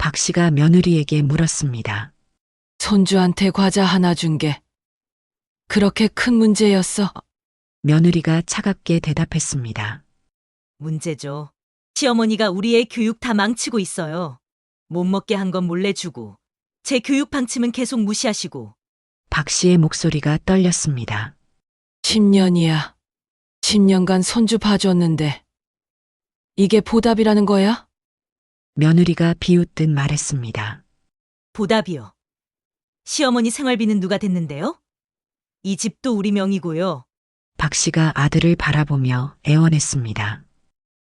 박 씨가 며느리에게 물었습니다. 손주한테 과자 하나 준 게 그렇게 큰 문제였어? 며느리가 차갑게 대답했습니다. 문제죠. 시어머니가 우리의 교육 다 망치고 있어요. 못 먹게 한 건 몰래 주고, 제 교육 방침은 계속 무시하시고. 박 씨의 목소리가 떨렸습니다. 10년이야. 10년간 손주 봐줬는데 이게 보답이라는 거야? 며느리가 비웃듯 말했습니다. 보답이요. 시어머니 생활비는 누가 댔는데요? 이 집도 우리 명의고요. 박 씨가 아들을 바라보며 애원했습니다.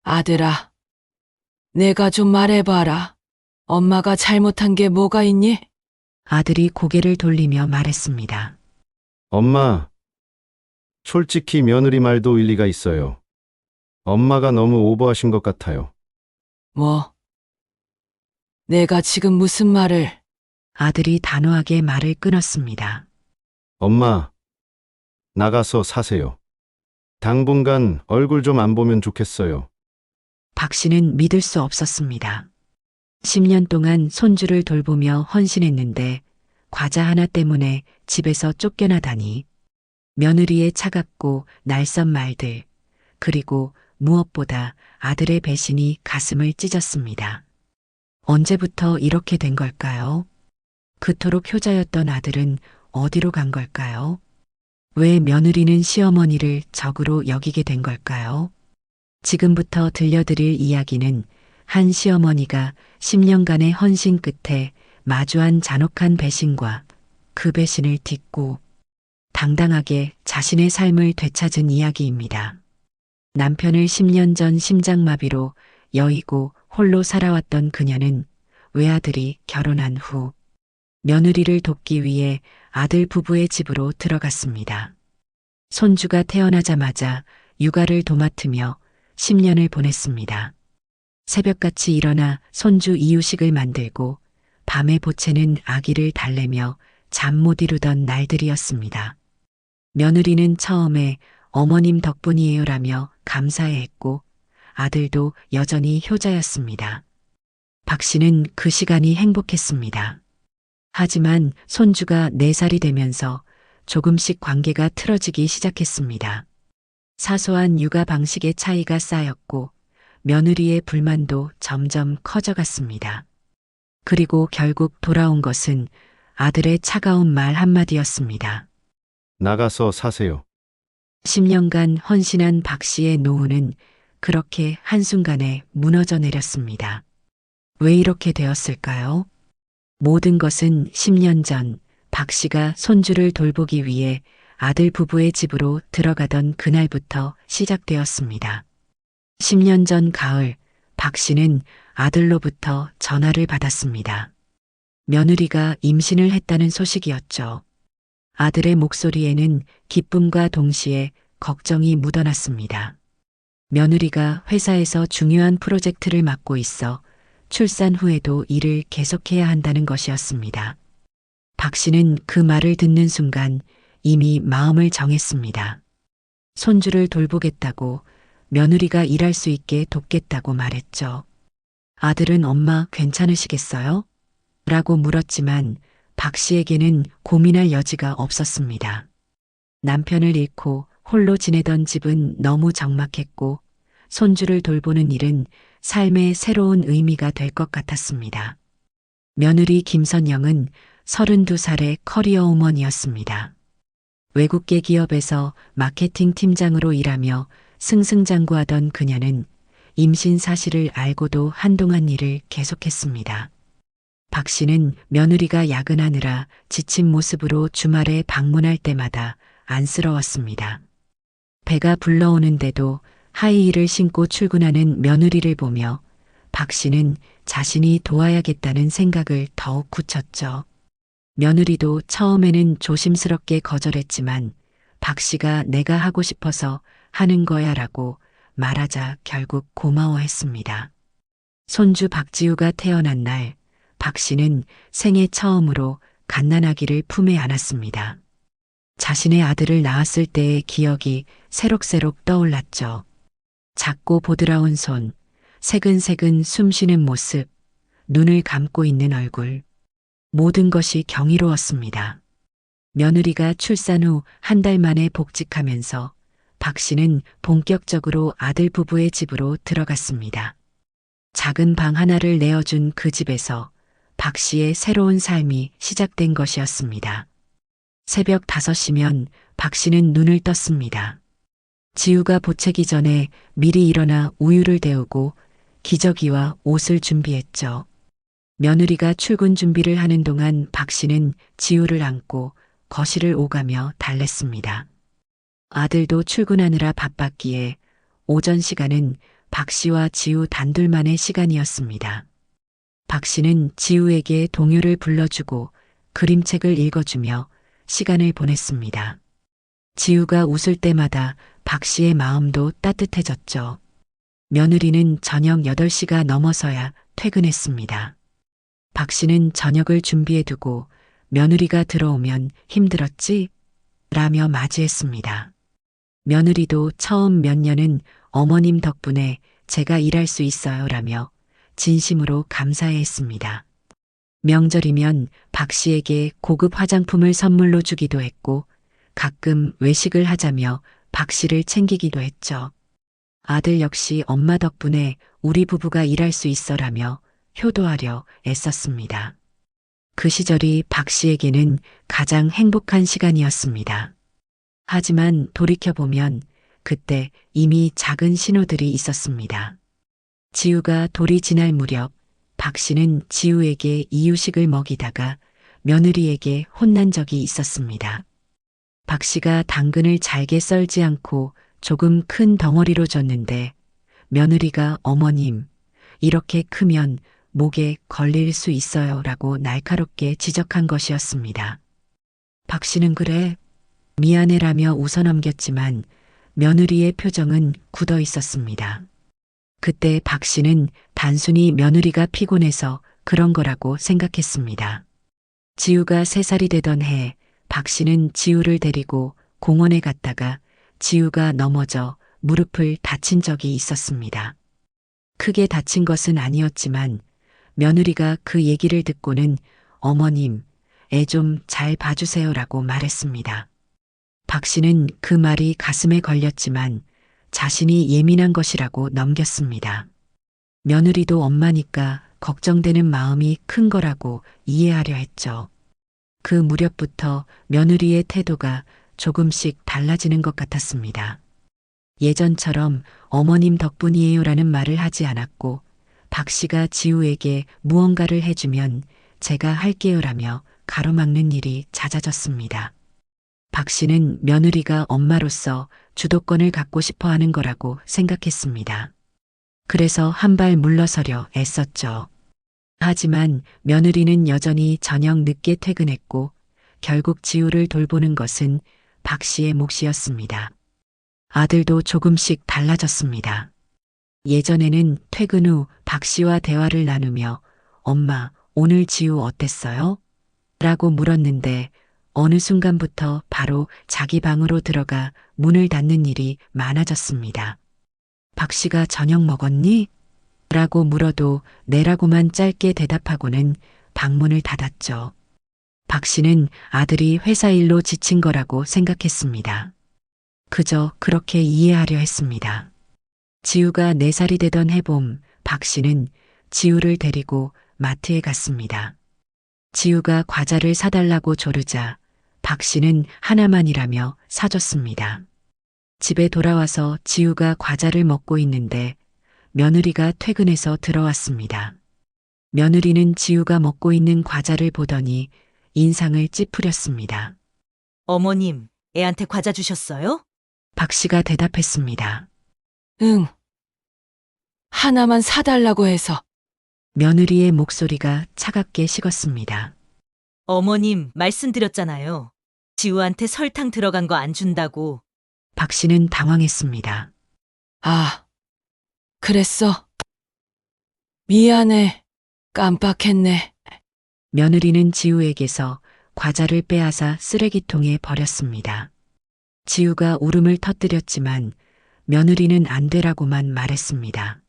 아들아, 내가 좀 말해봐라. 엄마가 잘못한 게 뭐가 있니? 아들이 고개를 돌리며 말했습니다. 엄마, 솔직히 며느리 말도 일리가 있어요. 엄마가 너무 오버하신 것 같아요. 뭐? 내가 지금 무슨 말을? 아들이 단호하게 말을 끊었습니다. 엄마, 나가서 사세요. 당분간 얼굴 좀 안 보면 좋겠어요. 박 씨는 믿을 수 없었습니다. 10년 동안 손주를 돌보며 헌신했는데 과자 하나 때문에 집에서 쫓겨나다니. 며느리의 차갑고 날선 말들, 그리고 무엇보다 아들의 배신이 가슴을 찢었습니다. 언제부터 이렇게 된 걸까요? 그토록 효자였던 아들은 어디로 간 걸까요? 왜 며느리는 시어머니를 적으로 여기게 된 걸까요? 지금부터 들려드릴 이야기는 한 시어머니가 10년간의 헌신 끝에 마주한 잔혹한 배신과 그 배신을 딛고 당당하게 자신의 삶을 되찾은 이야기입니다. 남편을 10년 전 심장마비로 여의고 홀로 살아왔던 그녀는 외아들이 결혼한 후 며느리를 돕기 위해 아들 부부의 집으로 들어갔습니다. 손주가 태어나자마자 육아를 도맡으며 10년을 보냈습니다. 새벽같이 일어나 손주 이유식을 만들고 밤에 보채는 아기를 달래며 잠 못 이루던 날들이었습니다. 며느리는 처음에 어머님 덕분이에요라며 감사해했고 아들도 여전히 효자였습니다. 박 씨는 그 시간이 행복했습니다. 하지만 손주가 4살이 되면서 조금씩 관계가 틀어지기 시작했습니다. 사소한 육아 방식의 차이가 쌓였고 며느리의 불만도 점점 커져갔습니다. 그리고 결국 돌아온 것은 아들의 차가운 말 한마디였습니다. 나가서 사세요. 10년간 헌신한 박 씨의 노후는 그렇게 한순간에 무너져 내렸습니다. 왜 이렇게 되었을까요? 모든 것은 10년 전 박 씨가 손주를 돌보기 위해 아들 부부의 집으로 들어가던 그날부터 시작되었습니다. 10년 전 가을, 박 씨는 아들로부터 전화를 받았습니다. 며느리가 임신을 했다는 소식이었죠. 아들의 목소리에는 기쁨과 동시에 걱정이 묻어났습니다. 며느리가 회사에서 중요한 프로젝트를 맡고 있어 출산 후에도 일을 계속해야 한다는 것이었습니다. 박 씨는 그 말을 듣는 순간 이미 마음을 정했습니다. 손주를 돌보겠다고, 며느리가 일할 수 있게 돕겠다고 말했죠. 아들은 엄마 괜찮으시겠어요? 라고 물었지만 박 씨에게는 고민할 여지가 없었습니다. 남편을 잃고 홀로 지내던 집은 너무 적막했고 손주를 돌보는 일은 삶의 새로운 의미가 될 것 같았습니다. 며느리 김선영은 32살의 커리어 우먼이었습니다. 외국계 기업에서 마케팅 팀장으로 일하며 승승장구하던 그녀는 임신 사실을 알고도 한동안 일을 계속했습니다. 박 씨는 며느리가 야근하느라 지친 모습으로 주말에 방문할 때마다 안쓰러웠습니다. 배가 불러오는데도 하이힐을 신고 출근하는 며느리를 보며 박 씨는 자신이 도와야겠다는 생각을 더욱 굳혔죠. 며느리도 처음에는 조심스럽게 거절했지만 박 씨가 내가 하고 싶어서 하는 거야 라고 말하자 결국 고마워했습니다. 손주 박지우가 태어난 날, 박 씨는 생애 처음으로 갓난아기를 품에 안았습니다. 자신의 아들을 낳았을 때의 기억이 새록새록 떠올랐죠. 작고 보드라운 손, 새근새근 숨쉬는 모습, 눈을 감고 있는 얼굴. 모든 것이 경이로웠습니다. 며느리가 출산 후 한 달 만에 복직하면서 박 씨는 본격적으로 아들 부부의 집으로 들어갔습니다. 작은 방 하나를 내어준 그 집에서 박 씨의 새로운 삶이 시작된 것이었습니다. 새벽 5시면 박 씨는 눈을 떴습니다. 지우가 보채기 전에 미리 일어나 우유를 데우고 기저귀와 옷을 준비했죠. 며느리가 출근 준비를 하는 동안 박 씨는 지우를 안고 거실을 오가며 달랬습니다. 아들도 출근하느라 바빴기에 오전 시간은 박 씨와 지우 단둘만의 시간이었습니다. 박 씨는 지우에게 동요를 불러주고 그림책을 읽어주며 시간을 보냈습니다. 지우가 웃을 때마다 박 씨의 마음도 따뜻해졌죠. 며느리는 저녁 8시가 넘어서야 퇴근했습니다. 박 씨는 저녁을 준비해두고 며느리가 들어오면 힘들었지? 라며 맞이했습니다. 며느리도 처음 몇 년은 어머님 덕분에 제가 일할 수 있어요 라며 진심으로 감사해했습니다. 명절이면 박 씨에게 고급 화장품을 선물로 주기도 했고 가끔 외식을 하자며 박 씨를 챙기기도 했죠. 아들 역시 엄마 덕분에 우리 부부가 일할 수 있어라며 효도하려 애썼습니다. 그 시절이 박 씨에게는 가장 행복한 시간이었습니다. 하지만 돌이켜보면 그때 이미 작은 신호들이 있었습니다. 지우가 돌이 지날 무렵 박 씨는 지우에게 이유식을 먹이다가 며느리에게 혼난 적이 있었습니다. 박 씨가 당근을 잘게 썰지 않고 조금 큰 덩어리로 줬는데 며느리가 어머님, 이렇게 크면 목에 걸릴 수 있어요 라고 날카롭게 지적한 것이었습니다. 박 씨는 그래, 미안해라며 웃어넘겼지만 며느리의 표정은 굳어 있었습니다. 그때 박 씨는 단순히 며느리가 피곤해서 그런 거라고 생각했습니다. 지우가 3살이 되던 해 박 씨는 지우를 데리고 공원에 갔다가 지우가 넘어져 무릎을 다친 적이 있었습니다. 크게 다친 것은 아니었지만 며느리가 그 얘기를 듣고는 어머님, 애 좀 잘 봐주세요라고 말했습니다. 박 씨는 그 말이 가슴에 걸렸지만 자신이 예민한 것이라고 넘겼습니다. 며느리도 엄마니까 걱정되는 마음이 큰 거라고 이해하려 했죠. 그 무렵부터 며느리의 태도가 조금씩 달라지는 것 같았습니다. 예전처럼 어머님 덕분이에요라는 말을 하지 않았고 박 씨가 지우에게 무언가를 해주면 제가 할게요라며 가로막는 일이 잦아졌습니다. 박 씨는 며느리가 엄마로서 주도권을 갖고 싶어 하는 거라고 생각했습니다. 그래서 한 발 물러서려 애썼죠. 하지만 며느리는 여전히 저녁 늦게 퇴근했고 결국 지우를 돌보는 것은 박 씨의 몫이었습니다. 아들도 조금씩 달라졌습니다. 예전에는 퇴근 후 박 씨와 대화를 나누며 엄마, 오늘 지우 어땠어요? 라고 물었는데 어느 순간부터 바로 자기 방으로 들어가 문을 닫는 일이 많아졌습니다. 박 씨가 저녁 먹었니? 라고 물어도 네라고만 짧게 대답하고는 방문을 닫았죠. 박 씨는 아들이 회사 일로 지친 거라고 생각했습니다. 그저 그렇게 이해하려 했습니다. 지우가 4살이 되던 해봄, 박 씨는 지우를 데리고 마트에 갔습니다. 지우가 과자를 사달라고 조르자 박 씨는 하나만이라며 사줬습니다. 집에 돌아와서 지우가 과자를 먹고 있는데 며느리가 퇴근해서 들어왔습니다. 며느리는 지우가 먹고 있는 과자를 보더니 인상을 찌푸렸습니다. 어머님, 애한테 과자 주셨어요? 박 씨가 대답했습니다. 응. 하나만 사달라고 해서. 며느리의 목소리가 차갑게 식었습니다. 어머님, 말씀드렸잖아요. 지우한테 설탕 들어간 거 안 준다고. 박 씨는 당황했습니다. 아, 그랬어. 미안해. 깜빡했네. 며느리는 지우에게서 과자를 빼앗아 쓰레기통에 버렸습니다. 지우가 울음을 터뜨렸지만 며느리는 안 되라고만 말했습니다.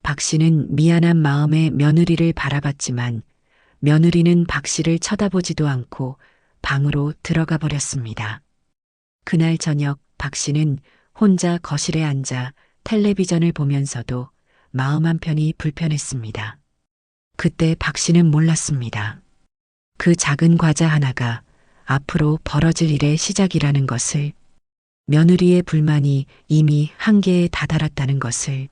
박 씨는 미안한 마음에 며느리를 바라봤지만 며느리는 박 씨를 쳐다보지도 않고 방으로 들어가 버렸습니다. 그날 저녁 박 씨는 혼자 거실에 앉아 텔레비전을 보면서도 마음 한편이 불편했습니다. 그때 박 씨는 몰랐습니다. 그 작은 과자 하나가 앞으로 벌어질 일의 시작이라는 것을, 며느리의 불만이 이미 한계에 다다랐다는 것을,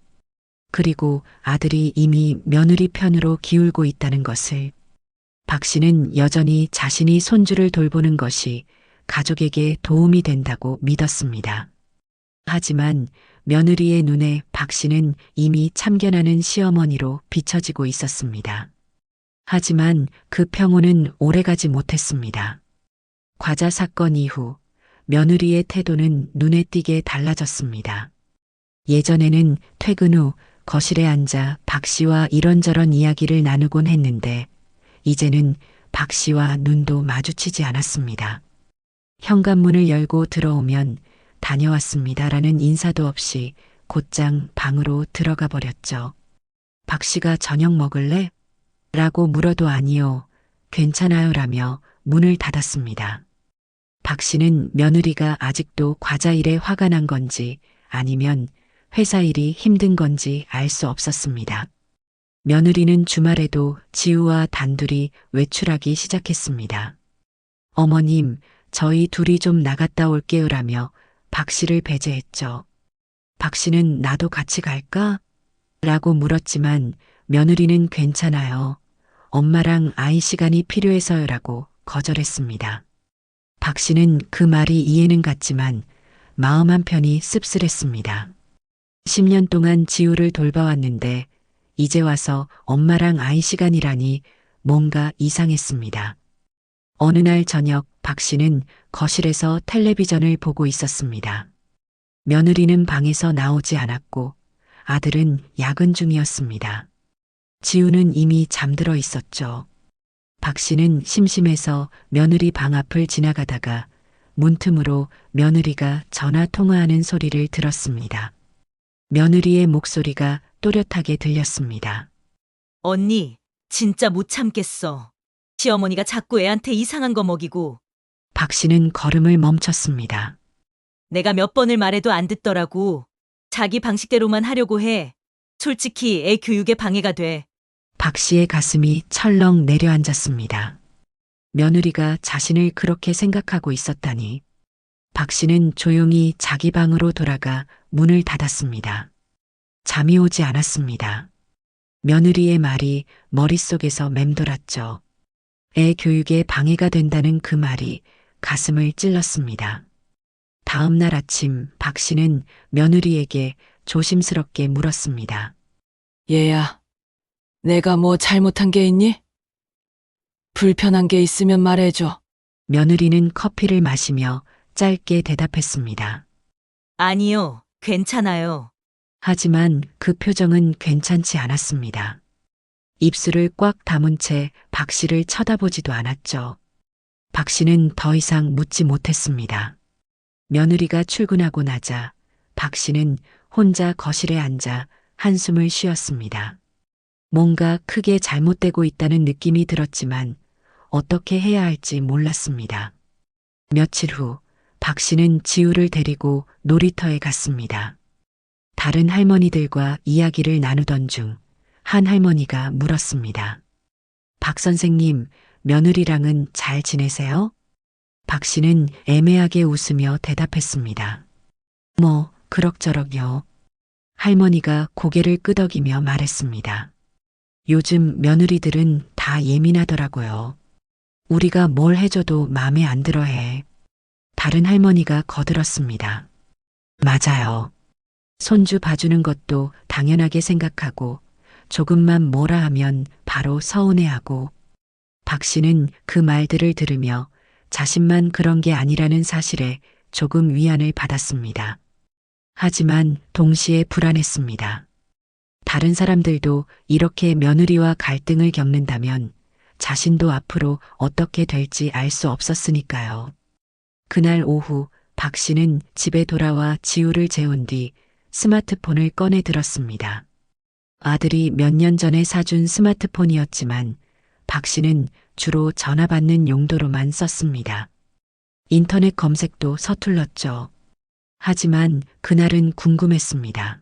그리고 아들이 이미 며느리 편으로 기울고 있다는 것을. 박 씨는 여전히 자신이 손주를 돌보는 것이 가족에게 도움이 된다고 믿었습니다. 하지만 며느리의 눈에 박 씨는 이미 참견하는 시어머니로 비춰지고 있었습니다. 하지만 그 평온은 오래가지 못했습니다. 과자 사건 이후 며느리의 태도는 눈에 띄게 달라졌습니다. 예전에는 퇴근 후 거실에 앉아 박 씨와 이런저런 이야기를 나누곤 했는데 이제는 박 씨와 눈도 마주치지 않았습니다. 현관문을 열고 들어오면 다녀왔습니다라는 인사도 없이 곧장 방으로 들어가 버렸죠. 박 씨가 저녁 먹을래? 라고 물어도 아니요, 괜찮아요 라며 문을 닫았습니다. 박 씨는 며느리가 아직도 과자 일에 화가 난 건지 아니면 회사 일이 힘든 건지 알 수 없었습니다. 며느리는 주말에도 지우와 단둘이 외출하기 시작했습니다. 어머님, 저희 둘이 좀 나갔다 올게요 라며 박 씨를 배제했죠. 박 씨는 나도 같이 갈까? 라고 물었지만 며느리는 괜찮아요. 엄마랑 아이 시간이 필요해서요 라고 거절했습니다. 박 씨는 그 말이 이해는 갔지만 마음 한편이 씁쓸했습니다. 10년 동안 지우를 돌봐왔는데 이제 와서 엄마랑 아이 시간이라니 뭔가 이상했습니다. 어느 날 저녁 박 씨는 거실에서 텔레비전을 보고 있었습니다. 며느리는 방에서 나오지 않았고 아들은 야근 중이었습니다. 지우는 이미 잠들어 있었죠. 박 씨는 심심해서 며느리 방 앞을 지나가다가 문틈으로 며느리가 전화 통화하는 소리를 들었습니다. 며느리의 목소리가 또렷하게 들렸습니다. 언니, 진짜 못 참겠어. 시어머니가 자꾸 애한테 이상한 거 먹이고 박 씨는 걸음을 멈췄습니다. 내가 몇 번을 말해도 안 듣더라고. 자기 방식대로만 하려고 해. 솔직히 애 교육에 방해가 돼. 박 씨의 가슴이 철렁 내려앉았습니다. 며느리가 자신을 그렇게 생각하고 있었다니. 박 씨는 조용히 자기 방으로 돌아가 문을 닫았습니다. 잠이 오지 않았습니다. 며느리의 말이 머릿속에서 맴돌았죠. 애 교육에 방해가 된다는 그 말이 가슴을 찔렀습니다. 다음 날 아침 박 씨는 며느리에게 조심스럽게 물었습니다. 얘야, 내가 뭐 잘못한 게 있니? 불편한 게 있으면 말해줘. 며느리는 커피를 마시며 짧게 대답했습니다. 아니요, 괜찮아요. 하지만 그 표정은 괜찮지 않았습니다. 입술을 꽉 다문 채 박 씨를 쳐다보지도 않았죠. 박 씨는 더 이상 묻지 못했습니다. 며느리가 출근하고 나자 박 씨는 혼자 거실에 앉아 한숨을 쉬었습니다. 뭔가 크게 잘못되고 있다는 느낌이 들었지만 어떻게 해야 할지 몰랐습니다. 며칠 후 박 씨는 지우를 데리고 놀이터에 갔습니다. 다른 할머니들과 이야기를 나누던 중 한 할머니가 물었습니다. 박 선생님, 며느리랑은 잘 지내세요? 박 씨는 애매하게 웃으며 대답했습니다. 뭐, 그럭저럭요. 할머니가 고개를 끄덕이며 말했습니다. 요즘 며느리들은 다 예민하더라고요. 우리가 뭘 해줘도 마음에 안 들어 해. 다른 할머니가 거들었습니다. 맞아요. 손주 봐주는 것도 당연하게 생각하고 조금만 뭐라 하면 바로 서운해하고. 박 씨는 그 말들을 들으며 자신만 그런 게 아니라는 사실에 조금 위안을 받았습니다. 하지만 동시에 불안했습니다. 다른 사람들도 이렇게 며느리와 갈등을 겪는다면 자신도 앞으로 어떻게 될지 알 수 없었으니까요. 그날 오후 박 씨는 집에 돌아와 지우를 재운 뒤 스마트폰을 꺼내 들었습니다. 아들이 몇 년 전에 사준 스마트폰이었지만 박 씨는 주로 전화 받는 용도로만 썼습니다. 인터넷 검색도 서툴렀죠. 하지만 그날은 궁금했습니다.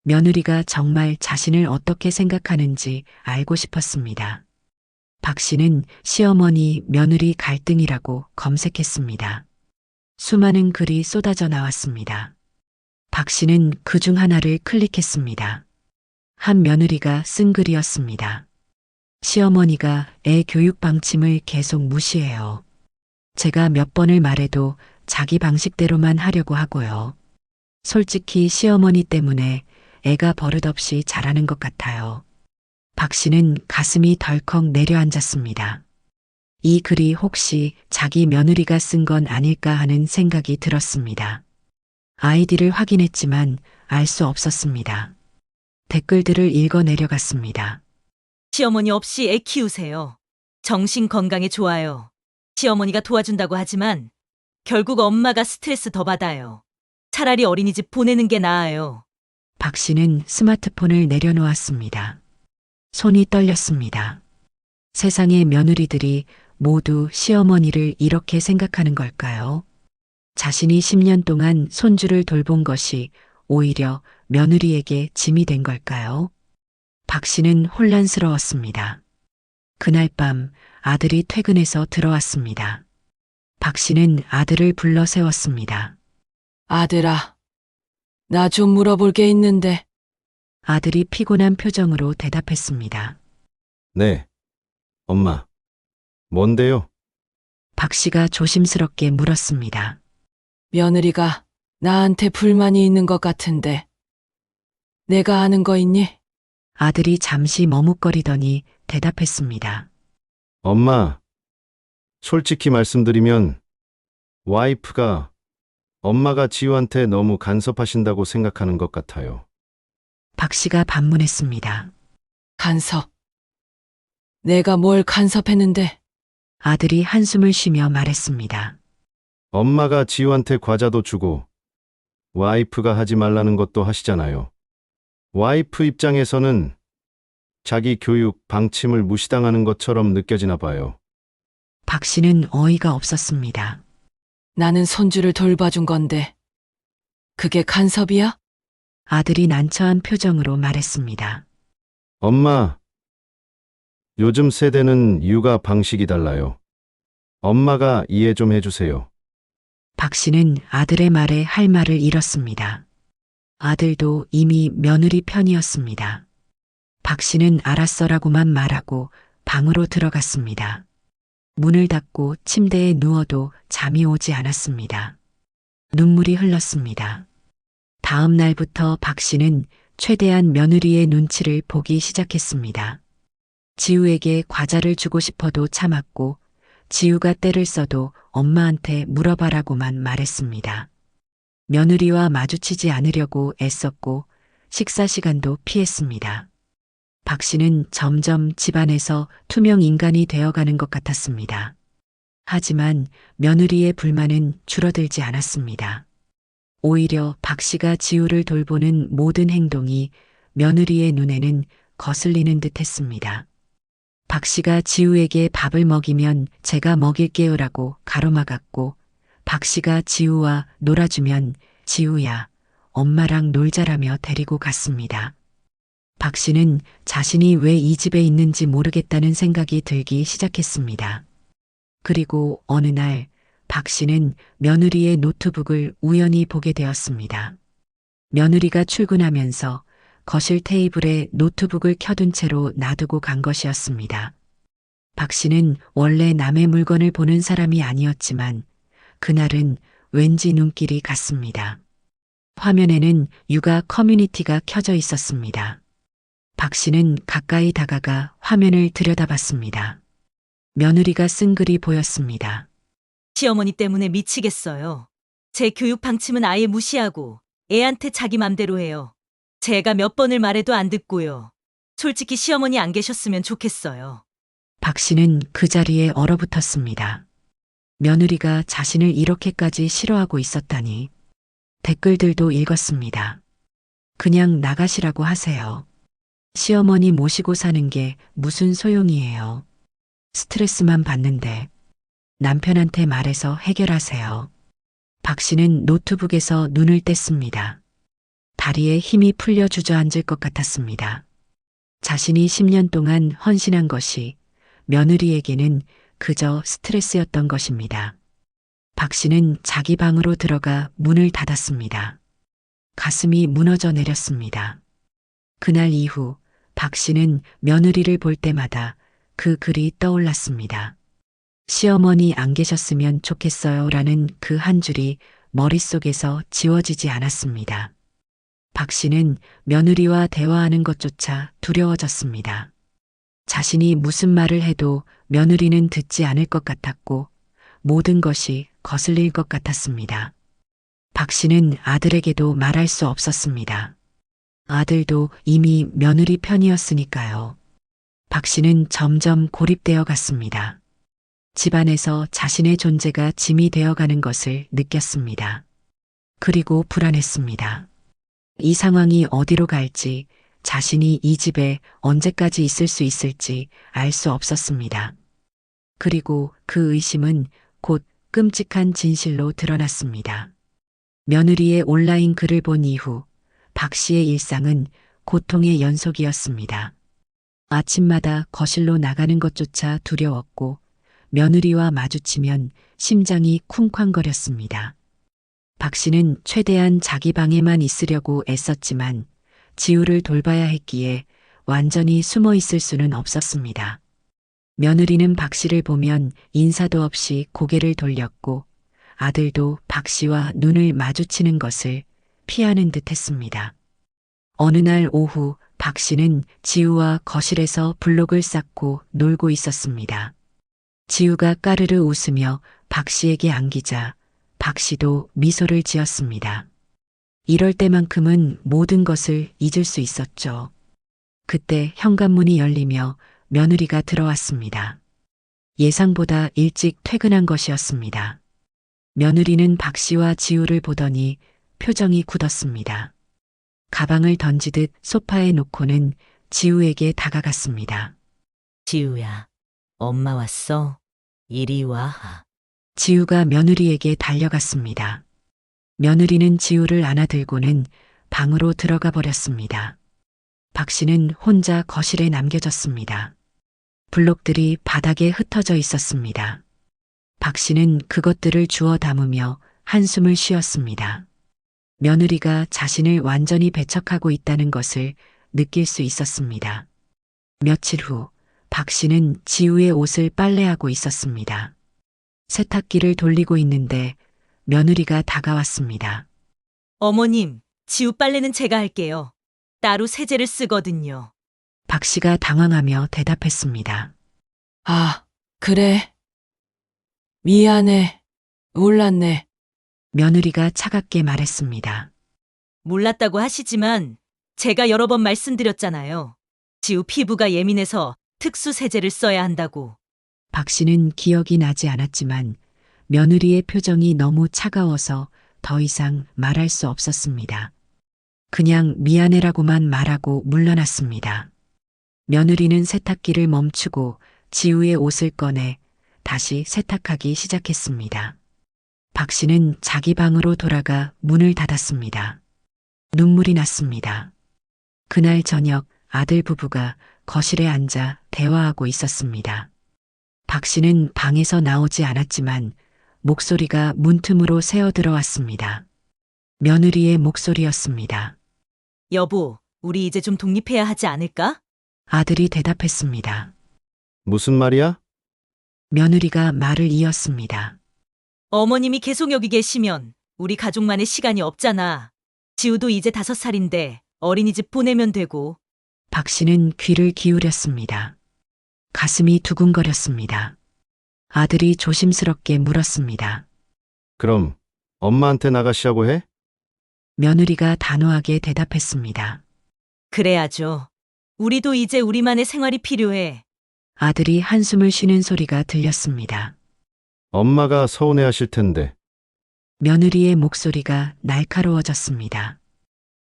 며느리가 정말 자신을 어떻게 생각하는지 알고 싶었습니다. 박 씨는 시어머니 며느리 갈등이라고 검색했습니다. 수많은 글이 쏟아져 나왔습니다. 박 씨는 그 중 하나를 클릭했습니다. 한 며느리가 쓴 글이었습니다. 시어머니가 애 교육 방침을 계속 무시해요. 제가 몇 번을 말해도 자기 방식대로만 하려고 하고요. 솔직히 시어머니 때문에 애가 버릇없이 자라는 것 같아요. 박 씨는 가슴이 덜컥 내려앉았습니다. 이 글이 혹시 자기 며느리가 쓴 건 아닐까 하는 생각이 들었습니다. 아이디를 확인했지만 알 수 없었습니다. 댓글들을 읽어 내려갔습니다. 시어머니 없이 애 키우세요. 정신 건강에 좋아요. 시어머니가 도와준다고 하지만 결국 엄마가 스트레스 더 받아요. 차라리 어린이집 보내는 게 나아요. 박 씨는 스마트폰을 내려놓았습니다. 손이 떨렸습니다. 세상의 며느리들이 모두 시어머니를 이렇게 생각하는 걸까요? 자신이 10년 동안 손주를 돌본 것이 오히려 며느리에게 짐이 된 걸까요? 박 씨는 혼란스러웠습니다. 그날 밤 아들이 퇴근해서 들어왔습니다. 박 씨는 아들을 불러 세웠습니다. 아들아, 나 좀 물어볼 게 있는데. 아들이 피곤한 표정으로 대답했습니다. 네. 엄마. 뭔데요? 박 씨가 조심스럽게 물었습니다. 며느리가 나한테 불만이 있는 것 같은데. 내가 아는 거 있니? 아들이 잠시 머뭇거리더니 대답했습니다. 엄마. 솔직히 말씀드리면 와이프가 엄마가 지우한테 너무 간섭하신다고 생각하는 것 같아요. 박 씨가 반문했습니다. 간섭. 내가 뭘 간섭했는데. 아들이 한숨을 쉬며 말했습니다. 엄마가 지우한테 과자도 주고 와이프가 하지 말라는 것도 하시잖아요. 와이프 입장에서는 자기 교육 방침을 무시당하는 것처럼 느껴지나 봐요. 박 씨는 어이가 없었습니다. 나는 손주를 돌봐준 건데. 그게 간섭이야? 아들이 난처한 표정으로 말했습니다. 엄마, 요즘 세대는 육아 방식이 달라요. 엄마가 이해 좀 해주세요. 박 씨는 아들의 말에 할 말을 잃었습니다. 아들도 이미 며느리 편이었습니다. 박 씨는 알았어라고만 말하고 방으로 들어갔습니다. 문을 닫고 침대에 누워도 잠이 오지 않았습니다. 눈물이 흘렀습니다. 다음 날부터 박 씨는 최대한 며느리의 눈치를 보기 시작했습니다. 지우에게 과자를 주고 싶어도 참았고 지우가 떼를 써도 엄마한테 물어봐라고만 말했습니다. 며느리와 마주치지 않으려고 애썼고 식사 시간도 피했습니다. 박 씨는 점점 집안에서 투명 인간이 되어가는 것 같았습니다. 하지만 며느리의 불만은 줄어들지 않았습니다. 오히려 박 씨가 지우를 돌보는 모든 행동이 며느리의 눈에는 거슬리는 듯 했습니다. 박 씨가 지우에게 밥을 먹이면 제가 먹일게요라고 가로막았고 박 씨가 지우와 놀아주면 지우야, 엄마랑 놀자라며 데리고 갔습니다. 박 씨는 자신이 왜 이 집에 있는지 모르겠다는 생각이 들기 시작했습니다. 그리고 어느 날 박 씨는 며느리의 노트북을 우연히 보게 되었습니다. 며느리가 출근하면서 거실 테이블에 노트북을 켜둔 채로 놔두고 간 것이었습니다. 박 씨는 원래 남의 물건을 보는 사람이 아니었지만 그날은 왠지 눈길이 갔습니다. 화면에는 육아 커뮤니티가 켜져 있었습니다. 박 씨는 가까이 다가가 화면을 들여다봤습니다. 며느리가 쓴 글이 보였습니다. 시어머니 때문에 미치겠어요. 제 교육 방침은 아예 무시하고 애한테 자기 맘대로 해요. 제가 몇 번을 말해도 안 듣고요. 솔직히 시어머니 안 계셨으면 좋겠어요. 박 씨는 그 자리에 얼어붙었습니다. 며느리가 자신을 이렇게까지 싫어하고 있었다니. 댓글들도 읽었습니다. 그냥 나가시라고 하세요. 시어머니 모시고 사는 게 무슨 소용이에요. 스트레스만 받는데 남편한테 말해서 해결하세요. 박 씨는 노트북에서 눈을 뗐습니다. 다리에 힘이 풀려 주저앉을 것 같았습니다. 자신이 10년 동안 헌신한 것이 며느리에게는 그저 스트레스였던 것입니다. 박 씨는 자기 방으로 들어가 문을 닫았습니다. 가슴이 무너져 내렸습니다. 그날 이후 박 씨는 며느리를 볼 때마다 그 글이 떠올랐습니다. 시어머니 안 계셨으면 좋겠어요 라는 그 한 줄이 머릿속에서 지워지지 않았습니다. 박 씨는 며느리와 대화하는 것조차 두려워졌습니다. 자신이 무슨 말을 해도 며느리는 듣지 않을 것 같았고 모든 것이 거슬릴 것 같았습니다. 박 씨는 아들에게도 말할 수 없었습니다. 아들도 이미 며느리 편이었으니까요. 박 씨는 점점 고립되어 갔습니다. 집안에서 자신의 존재가 짐이 되어가는 것을 느꼈습니다. 그리고 불안했습니다. 이 상황이 어디로 갈지, 자신이 이 집에 언제까지 있을 수 있을지 알 수 없었습니다. 그리고 그 의심은 곧 끔찍한 진실로 드러났습니다. 며느리의 온라인 글을 본 이후 박 씨의 일상은 고통의 연속이었습니다. 아침마다 거실로 나가는 것조차 두려웠고 며느리와 마주치면 심장이 쿵쾅거렸습니다. 박 씨는 최대한 자기 방에만 있으려고 애썼지만 지우를 돌봐야 했기에 완전히 숨어 있을 수는 없었습니다. 며느리는 박 씨를 보면 인사도 없이 고개를 돌렸고 아들도 박 씨와 눈을 마주치는 것을 피하는 듯 했습니다. 어느 날 오후 박 씨는 지우와 거실에서 블록을 쌓고 놀고 있었습니다. 지우가 까르르 웃으며 박 씨에게 안기자 박 씨도 미소를 지었습니다. 이럴 때만큼은 모든 것을 잊을 수 있었죠. 그때 현관문이 열리며 며느리가 들어왔습니다. 예상보다 일찍 퇴근한 것이었습니다. 며느리는 박 씨와 지우를 보더니 표정이 굳었습니다. 가방을 던지듯 소파에 놓고는 지우에게 다가갔습니다. 지우야, 엄마 왔어. 이리 와. 지우가 며느리에게 달려갔습니다. 며느리는 지우를 안아들고는 방으로 들어가 버렸습니다. 박 씨는 혼자 거실에 남겨졌습니다. 블록들이 바닥에 흩어져 있었습니다. 박 씨는 그것들을 주워 담으며 한숨을 쉬었습니다. 며느리가 자신을 완전히 배척하고 있다는 것을 느낄 수 있었습니다. 며칠 후 박 씨는 지우의 옷을 빨래하고 있었습니다. 세탁기를 돌리고 있는데 며느리가 다가왔습니다. 어머님, 지우 빨래는 제가 할게요. 따로 세제를 쓰거든요. 박 씨가 당황하며 대답했습니다. 아, 그래. 미안해. 몰랐네. 며느리가 차갑게 말했습니다. 몰랐다고 하시지만 제가 여러 번 말씀드렸잖아요. 지우 피부가 예민해서 특수 세제를 써야 한다고. 박 씨는 기억이 나지 않았지만 며느리의 표정이 너무 차가워서 더 이상 말할 수 없었습니다. 그냥 미안해라고만 말하고 물러났습니다. 며느리는 세탁기를 멈추고 지우의 옷을 꺼내 다시 세탁하기 시작했습니다. 박 씨는 자기 방으로 돌아가 문을 닫았습니다. 눈물이 났습니다. 그날 저녁 아들 부부가 거실에 앉아 대화하고 있었습니다. 박 씨는 방에서 나오지 않았지만 목소리가 문틈으로 새어 들어왔습니다. 며느리의 목소리였습니다. 여보, 우리 이제 좀 독립해야 하지 않을까? 아들이 대답했습니다. 무슨 말이야? 며느리가 말을 이었습니다. 어머님이 계속 여기 계시면 우리 가족만의 시간이 없잖아. 지우도 이제 5살인데 어린이집 보내면 되고. 박 씨는 귀를 기울였습니다. 가슴이 두근거렸습니다. 아들이 조심스럽게 물었습니다. 그럼 엄마한테 나가시라고 해? 며느리가 단호하게 대답했습니다. 그래야죠. 우리도 이제 우리만의 생활이 필요해. 아들이 한숨을 쉬는 소리가 들렸습니다. 엄마가 서운해하실 텐데. 며느리의 목소리가 날카로워졌습니다.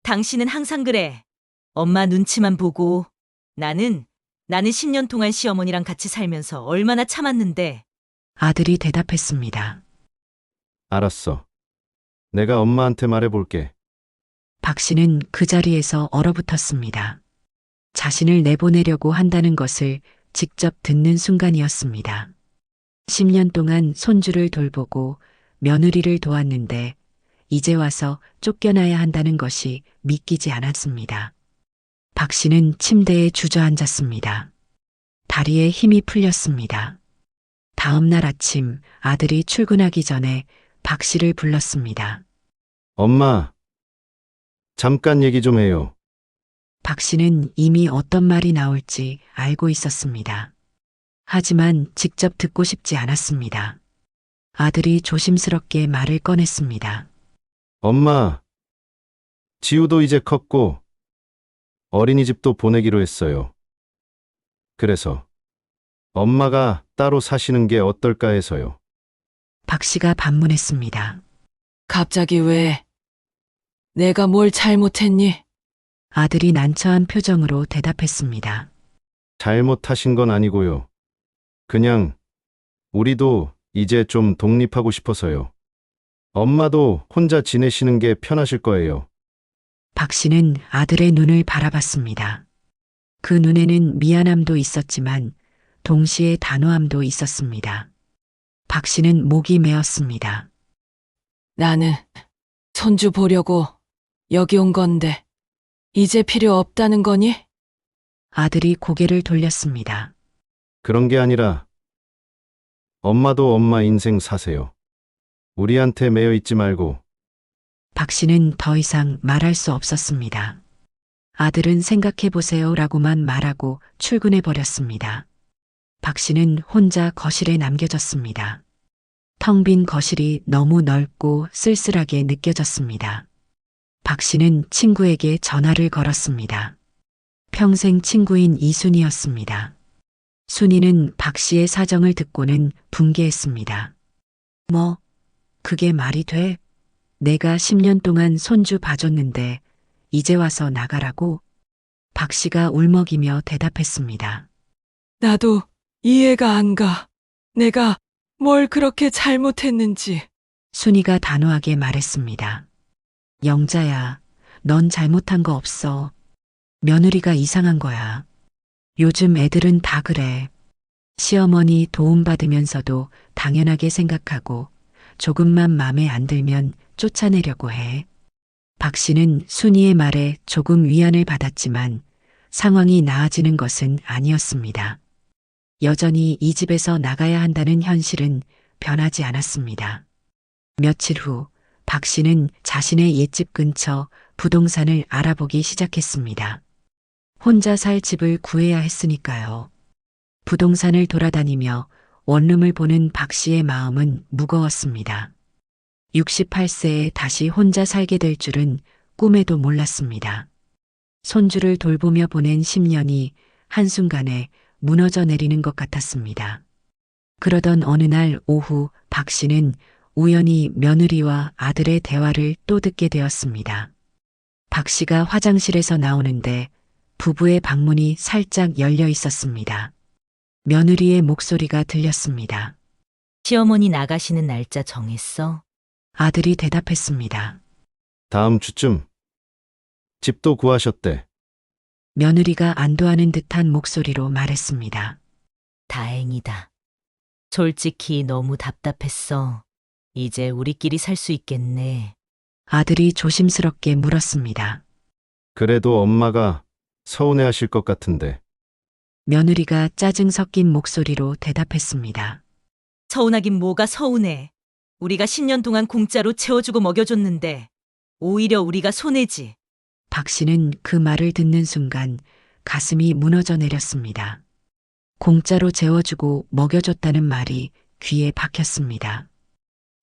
당신은 항상 그래. 엄마 눈치만 보고 나는 10년 동안 시어머니랑 같이 살면서 얼마나 참았는데. 아들이 대답했습니다. 알았어. 내가 엄마한테 말해볼게. 박 씨는 그 자리에서 얼어붙었습니다. 자신을 내보내려고 한다는 것을 직접 듣는 순간이었습니다. 10년 동안 손주를 돌보고 며느리를 도왔는데 이제 와서 쫓겨나야 한다는 것이 믿기지 않았습니다. 박 씨는 침대에 주저앉았습니다. 다리에 힘이 풀렸습니다. 다음 날 아침 아들이 출근하기 전에 박 씨를 불렀습니다. 엄마, 잠깐 얘기 좀 해요. 박 씨는 이미 어떤 말이 나올지 알고 있었습니다. 하지만 직접 듣고 싶지 않았습니다. 아들이 조심스럽게 말을 꺼냈습니다. 엄마, 지우도 이제 컸고 어린이집도 보내기로 했어요. 그래서 엄마가 따로 사시는 게 어떨까 해서요. 박 씨가 반문했습니다. 갑자기 왜? 내가 뭘 잘못했니? 아들이 난처한 표정으로 대답했습니다. 잘못하신 건 아니고요. 그냥 우리도 이제 좀 독립하고 싶어서요. 엄마도 혼자 지내시는 게 편하실 거예요. 박 씨는 아들의 눈을 바라봤습니다. 그 눈에는 미안함도 있었지만 동시에 단호함도 있었습니다. 박 씨는 목이 메었습니다. 나는 손주 보려고 여기 온 건데 이제 필요 없다는 거니? 아들이 고개를 돌렸습니다. 그런 게 아니라 엄마도 엄마 인생 사세요. 우리한테 매여 있지 말고. 박 씨는 더 이상 말할 수 없었습니다. 아들은 생각해보세요 라고만 말하고 출근해 버렸습니다. 박 씨는 혼자 거실에 남겨졌습니다. 텅 빈 거실이 너무 넓고 쓸쓸하게 느껴졌습니다. 박 씨는 친구에게 전화를 걸었습니다. 평생 친구인 이순이었습니다. 순이는 박 씨의 사정을 듣고는 붕괴했습니다. 뭐, 그게 말이 돼? 내가 10년 동안 손주 봐줬는데 이제 와서 나가라고? 박 씨가 울먹이며 대답했습니다. 나도 이해가 안 가. 내가 뭘 그렇게 잘못했는지. 순이가 단호하게 말했습니다. 영자야, 넌 잘못한 거 없어. 며느리가 이상한 거야. 요즘 애들은 다 그래. 시어머니 도움받으면서도 당연하게 생각하고 조금만 맘에 안 들면 쫓아내려고 해. 박 씨는 순이의 말에 조금 위안을 받았지만 상황이 나아지는 것은 아니었습니다. 여전히 이 집에서 나가야 한다는 현실은 변하지 않았습니다. 며칠 후 박 씨는 자신의 옛집 근처 부동산을 알아보기 시작했습니다. 혼자 살 집을 구해야 했으니까요. 부동산을 돌아다니며 원룸을 보는 박 씨의 마음은 무거웠습니다. 68세에 다시 혼자 살게 될 줄은 꿈에도 몰랐습니다. 손주를 돌보며 보낸 10년이 한순간에 무너져 내리는 것 같았습니다. 그러던 어느 날 오후 박 씨는 우연히 며느리와 아들의 대화를 또 듣게 되었습니다. 박 씨가 화장실에서 나오는데 부부의 방문이 살짝 열려 있었습니다. 며느리의 목소리가 들렸습니다. 시어머니 나가시는 날짜 정했어? 아들이 대답했습니다. 다음 주쯤 집도 구하셨대. 며느리가 안도하는 듯한 목소리로 말했습니다. 다행이다. 솔직히 너무 답답했어. 이제 우리끼리 살 수 있겠네. 아들이 조심스럽게 물었습니다. 그래도 엄마가 서운해하실 것 같은데. 며느리가 짜증 섞인 목소리로 대답했습니다. 서운하긴 뭐가 서운해. 우리가 10년 동안 공짜로 채워주고 먹여줬는데 오히려 우리가 손해지. 박 씨는 그 말을 듣는 순간 가슴이 무너져 내렸습니다. 공짜로 재워주고 먹여줬다는 말이 귀에 박혔습니다.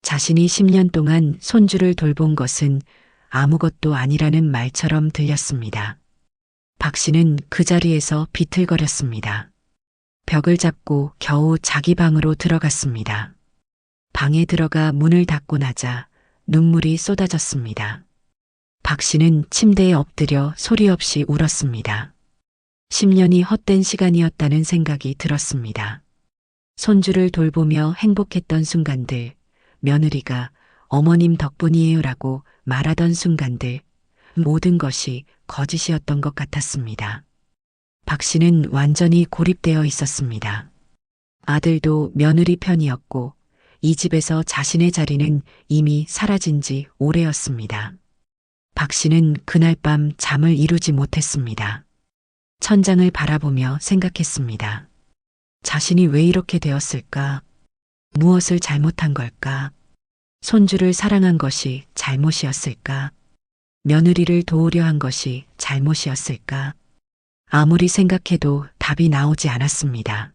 자신이 10년 동안 손주를 돌본 것은 아무것도 아니라는 말처럼 들렸습니다. 박 씨는 그 자리에서 비틀거렸습니다. 벽을 잡고 겨우 자기 방으로 들어갔습니다. 방에 들어가 문을 닫고 나자 눈물이 쏟아졌습니다. 박 씨는 침대에 엎드려 소리 없이 울었습니다. 10년이 헛된 시간이었다는 생각이 들었습니다. 손주를 돌보며 행복했던 순간들, 며느리가 어머님 덕분이에요라고 말하던 순간들, 모든 것이 거짓이었던 것 같았습니다. 박 씨는 완전히 고립되어 있었습니다. 아들도 며느리 편이었고, 이 집에서 자신의 자리는 이미 사라진 지 오래였습니다. 박 씨는 그날 밤 잠을 이루지 못했습니다. 천장을 바라보며 생각했습니다. 자신이 왜 이렇게 되었을까? 무엇을 잘못한 걸까? 손주를 사랑한 것이 잘못이었을까? 며느리를 도우려 한 것이 잘못이었을까? 아무리 생각해도 답이 나오지 않았습니다.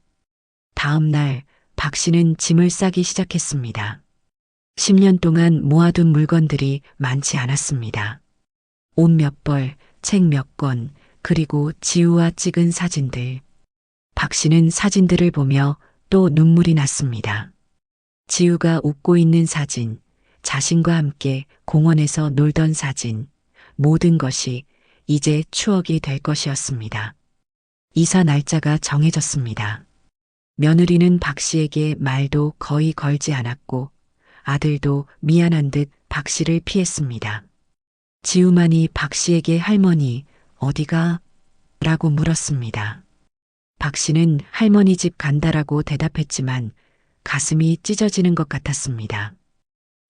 다음 날 박 씨는 짐을 싸기 시작했습니다. 10년 동안 모아둔 물건들이 많지 않았습니다. 옷 몇 벌, 책 몇 권, 그리고 지우와 찍은 사진들. 박 씨는 사진들을 보며 또 눈물이 났습니다. 지우가 웃고 있는 사진, 자신과 함께 공원에서 놀던 사진, 모든 것이 이제 추억이 될 것이었습니다. 이사 날짜가 정해졌습니다. 며느리는 박 씨에게 말도 거의 걸지 않았고 아들도 미안한 듯 박 씨를 피했습니다. 지우만이 박 씨에게 할머니 어디가? 라고 물었습니다. 박 씨는 할머니 집 간다라고 대답했지만 가슴이 찢어지는 것 같았습니다.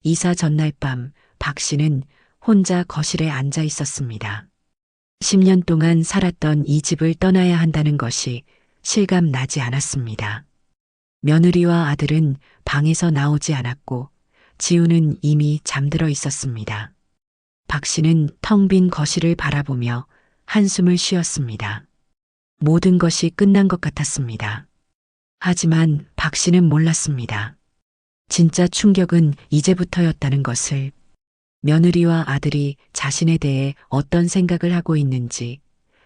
이사 전날 밤 박 씨는 혼자 거실에 앉아 있었습니다. 10년 동안 살았던 이 집을 떠나야 한다는 것이 실감 나지 않았습니다. 며느리와 아들은 방에서 나오지 않았고 지우는 이미 잠들어 있었습니다. 박 씨는 텅 빈 거실을 바라보며 한숨을 쉬었습니다. 모든 것이 끝난 것 같았습니다. 하지만 박 씨는 몰랐습니다. 진짜 충격은 이제부터였다는 것을. 며느리와 아들이 자신에 대해 어떤 생각을 하고 있는지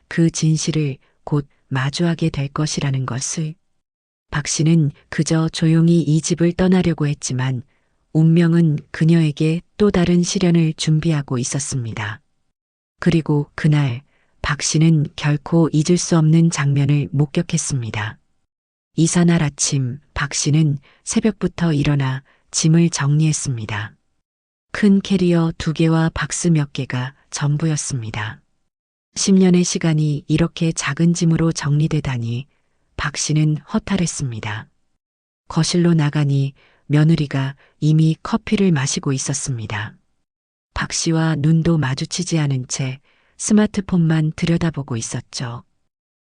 그 진실을 곧 마주하게 될 것이라는 것을. 박 씨는 그저 조용히 이 집을 떠나려고 했지만 운명은 그녀에게 또 다른 시련을 준비하고 있었습니다. 그리고 그날 박 씨는 결코 잊을 수 없는 장면을 목격했습니다. 이사날 아침 박 씨는 새벽부터 일어나 짐을 정리했습니다. 큰 캐리어 2개와 박스 몇 개가 전부였습니다. 10년의 시간이 이렇게 작은 짐으로 정리되다니 박 씨는 허탈했습니다. 거실로 나가니 며느리가 이미 커피를 마시고 있었습니다. 박 씨와 눈도 마주치지 않은 채 스마트폰만 들여다보고 있었죠.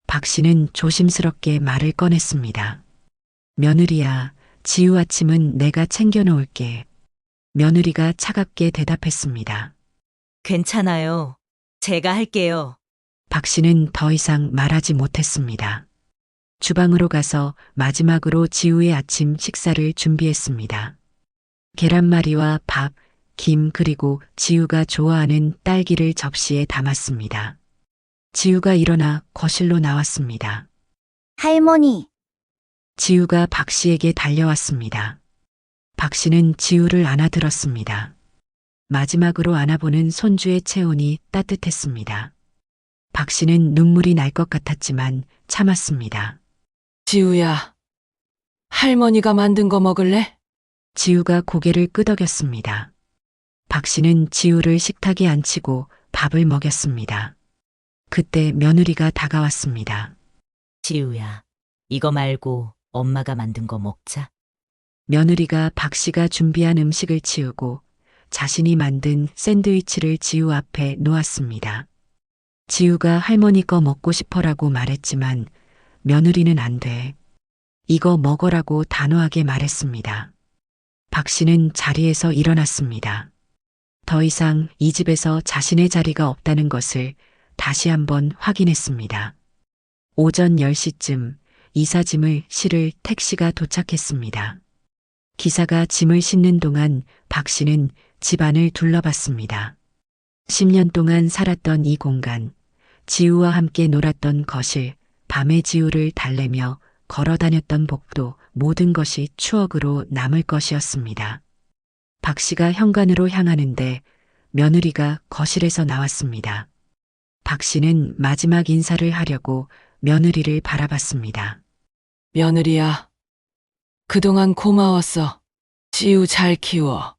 박 씨는 조심스럽게 말을 꺼냈습니다. 며느리야, 지우 아침은 내가 챙겨놓을게. 며느리가 차갑게 대답했습니다. 괜찮아요. 제가 할게요. 박 씨는 더 이상 말하지 못했습니다. 주방으로 가서 마지막으로 지우의 아침 식사를 준비했습니다. 계란말이와 밥, 김 그리고 지우가 좋아하는 딸기를 접시에 담았습니다. 지우가 일어나 거실로 나왔습니다. 할머니, 지우가 박 씨에게 달려왔습니다. 박 씨는 지우를 안아들었습니다. 마지막으로 안아보는 손주의 체온이 따뜻했습니다. 박 씨는 눈물이 날 것 같았지만 참았습니다. 지우야, 할머니가 만든 거 먹을래? 지우가 고개를 끄덕였습니다. 박 씨는 지우를 식탁에 앉히고 밥을 먹였습니다. 그때 며느리가 다가왔습니다. 지우야, 이거 말고 엄마가 만든 거 먹자. 며느리가 박 씨가 준비한 음식을 치우고 자신이 만든 샌드위치를 지우 앞에 놓았습니다. 지우가 할머니 거 먹고 싶어라고 말했지만 며느리는 안 돼. 이거 먹어라고 단호하게 말했습니다. 박 씨는 자리에서 일어났습니다. 더 이상 이 집에서 자신의 자리가 없다는 것을 다시 한번 확인했습니다. 오전 10시쯤 이사짐을 실을 택시가 도착했습니다. 기사가 짐을 싣는 동안 박 씨는 집안을 둘러봤습니다. 10년 동안 살았던 이 공간, 지우와 함께 놀았던 거실, 밤에 지우를 달래며 걸어 다녔던 복도, 모든 것이 추억으로 남을 것이었습니다. 박 씨가 현관으로 향하는데 며느리가 거실에서 나왔습니다. 박 씨는 마지막 인사를 하려고 며느리를 바라봤습니다. 며느리야, 그동안 고마웠어. 지우 잘 키워.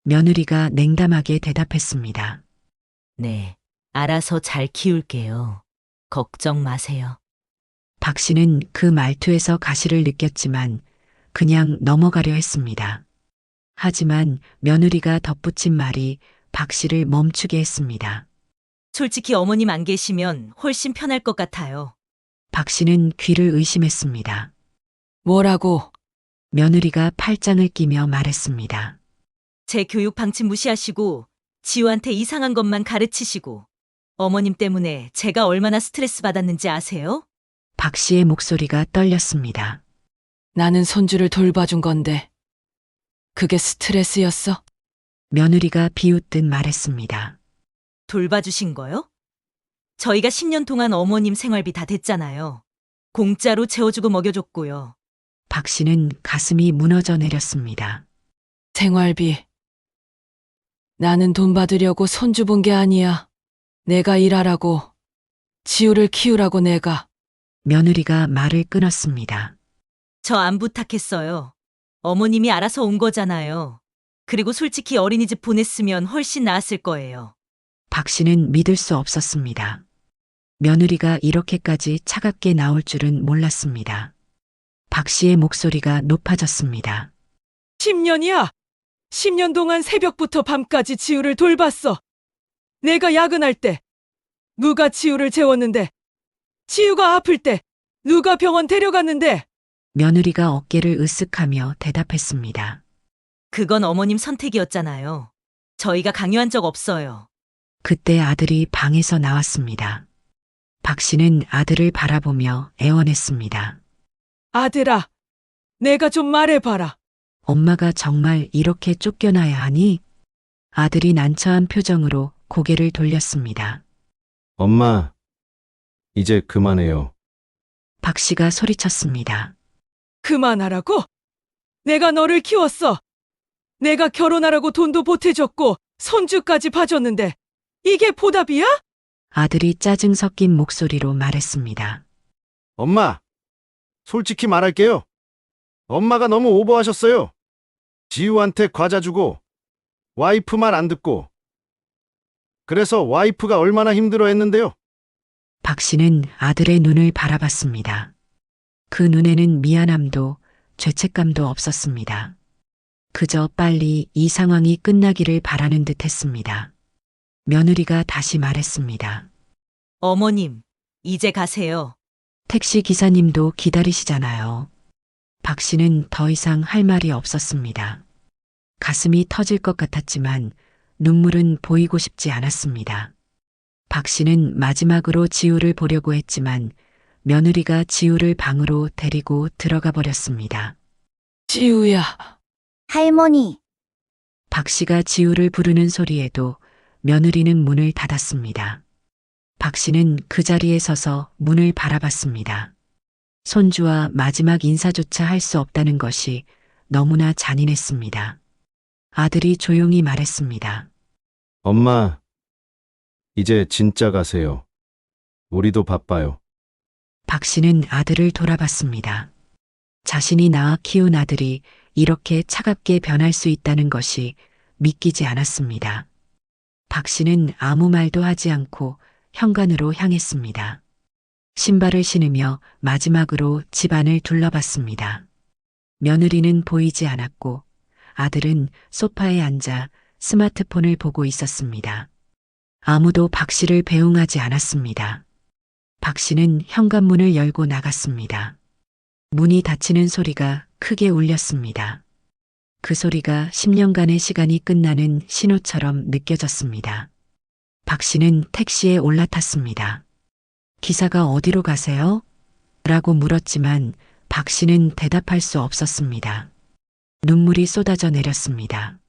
며느리가 냉담하게 대답했습니다. 네, 알아서 잘 키울게요. 걱정 마세요. 박 씨는 그 말투에서 가시를 느꼈지만 그냥 넘어가려 했습니다. 하지만 며느리가 덧붙인 말이 박 씨를 멈추게 했습니다. 솔직히 어머님 안 계시면 훨씬 편할 것 같아요. 박 씨는 귀를 의심했습니다. 뭐라고? 며느리가 팔짱을 끼며 말했습니다. 제 교육 방침 무시하시고 지우한테 이상한 것만 가르치시고 어머님 때문에 제가 얼마나 스트레스 받았는지 아세요? 박 씨의 목소리가 떨렸습니다. 나는 손주를 돌봐준 건데. 그게 스트레스였어? 며느리가 비웃듯 말했습니다. 돌봐주신 거요? 저희가 10년 동안 어머님 생활비 다 댔잖아요. 공짜로 재워주고 먹여줬고요. 박 씨는 가슴이 무너져 내렸습니다. 생활비. 나는 돈 받으려고 손주 본 게 아니야. 내가 일하라고. 지우를 키우라고 내가. 며느리가 말을 끊었습니다. 저 안 부탁했어요. 어머님이 알아서 온 거잖아요. 그리고 솔직히 어린이집 보냈으면 훨씬 나았을 거예요. 박 씨는 믿을 수 없었습니다. 며느리가 이렇게까지 차갑게 나올 줄은 몰랐습니다. 박 씨의 목소리가 높아졌습니다. 10년이야. 10년 동안 새벽부터 밤까지 지우를 돌봤어. 내가 야근할 때 누가 지우를 재웠는데, 지우가 아플 때 누가 병원 데려갔는데. 며느리가 어깨를 으쓱하며 대답했습니다. 그건 어머님 선택이었잖아요. 저희가 강요한 적 없어요. 그때 아들이 방에서 나왔습니다. 박 씨는 아들을 바라보며 애원했습니다. 아들아, 내가 좀 말해봐라. 엄마가 정말 이렇게 쫓겨나야 하니? 아들이 난처한 표정으로 고개를 돌렸습니다. 엄마, 이제 그만해요. 박 씨가 소리쳤습니다. 그만하라고? 내가 너를 키웠어. 내가 결혼하라고 돈도 보태줬고 손주까지 봐줬는데 이게 보답이야? 아들이 짜증 섞인 목소리로 말했습니다. 엄마, 솔직히 말할게요. 엄마가 너무 오버하셨어요. 지우한테 과자 주고, 와이프 말 안 듣고. 그래서 와이프가 얼마나 힘들어 했는데요. 박 씨는 아들의 눈을 바라봤습니다. 그 눈에는 미안함도 죄책감도 없었습니다. 그저 빨리 이 상황이 끝나기를 바라는 듯 했습니다. 며느리가 다시 말했습니다. 어머님, 이제 가세요. 택시 기사님도 기다리시잖아요. 박 씨는 더 이상 할 말이 없었습니다. 가슴이 터질 것 같았지만 눈물은 보이고 싶지 않았습니다. 박 씨는 마지막으로 지우를 보려고 했지만 며느리가 지우를 방으로 데리고 들어가 버렸습니다. 지우야. 할머니, 박 씨가 지우를 부르는 소리에도 며느리는 문을 닫았습니다. 박 씨는 그 자리에 서서 문을 바라봤습니다. 손주와 마지막 인사조차 할 수 없다는 것이 너무나 잔인했습니다. 아들이 조용히 말했습니다. 엄마, 이제 진짜 가세요. 우리도 바빠요. 박 씨는 아들을 돌아봤습니다. 자신이 낳아 키운 아들이 이렇게 차갑게 변할 수 있다는 것이 믿기지 않았습니다. 박 씨는 아무 말도 하지 않고 현관으로 향했습니다. 신발을 신으며 마지막으로 집안을 둘러봤습니다. 며느리는 보이지 않았고 아들은 소파에 앉아 스마트폰을 보고 있었습니다. 아무도 박 씨를 배웅하지 않았습니다. 박 씨는 현관문을 열고 나갔습니다. 문이 닫히는 소리가 크게 울렸습니다. 그 소리가 10년간의 시간이 끝나는 신호처럼 느껴졌습니다. 박 씨는 택시에 올라탔습니다. 기사가 어디로 가세요? 라고 물었지만 박 씨는 대답할 수 없었습니다. 눈물이 쏟아져 내렸습니다.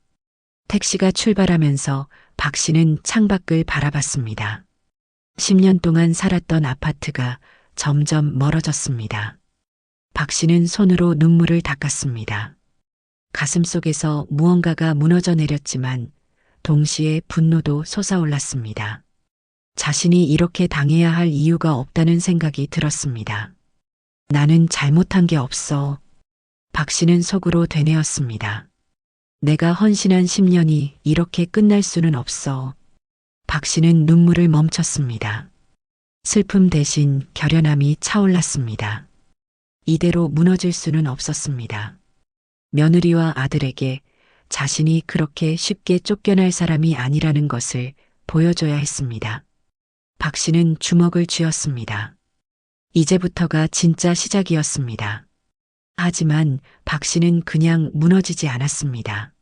택시가 출발하면서 박 씨는 창밖을 바라봤습니다. 10년 동안 살았던 아파트가 점점 멀어졌습니다. 박 씨는 손으로 눈물을 닦았습니다. 가슴 속에서 무언가가 무너져 내렸지만 동시에 분노도 솟아올랐습니다. 자신이 이렇게 당해야 할 이유가 없다는 생각이 들었습니다. 나는 잘못한 게 없어. 박 씨는 속으로 되뇌었습니다. 내가 헌신한 10년이 이렇게 끝날 수는 없어. 박 씨는 눈물을 멈췄습니다. 슬픔 대신 결연함이 차올랐습니다. 이대로 무너질 수는 없었습니다. 며느리와 아들에게 자신이 그렇게 쉽게 쫓겨날 사람이 아니라는 것을 보여줘야 했습니다. 박 씨는 주먹을 쥐었습니다. 이제부터가 진짜 시작이었습니다. 하지만 박 씨는 그냥 무너지지 않았습니다.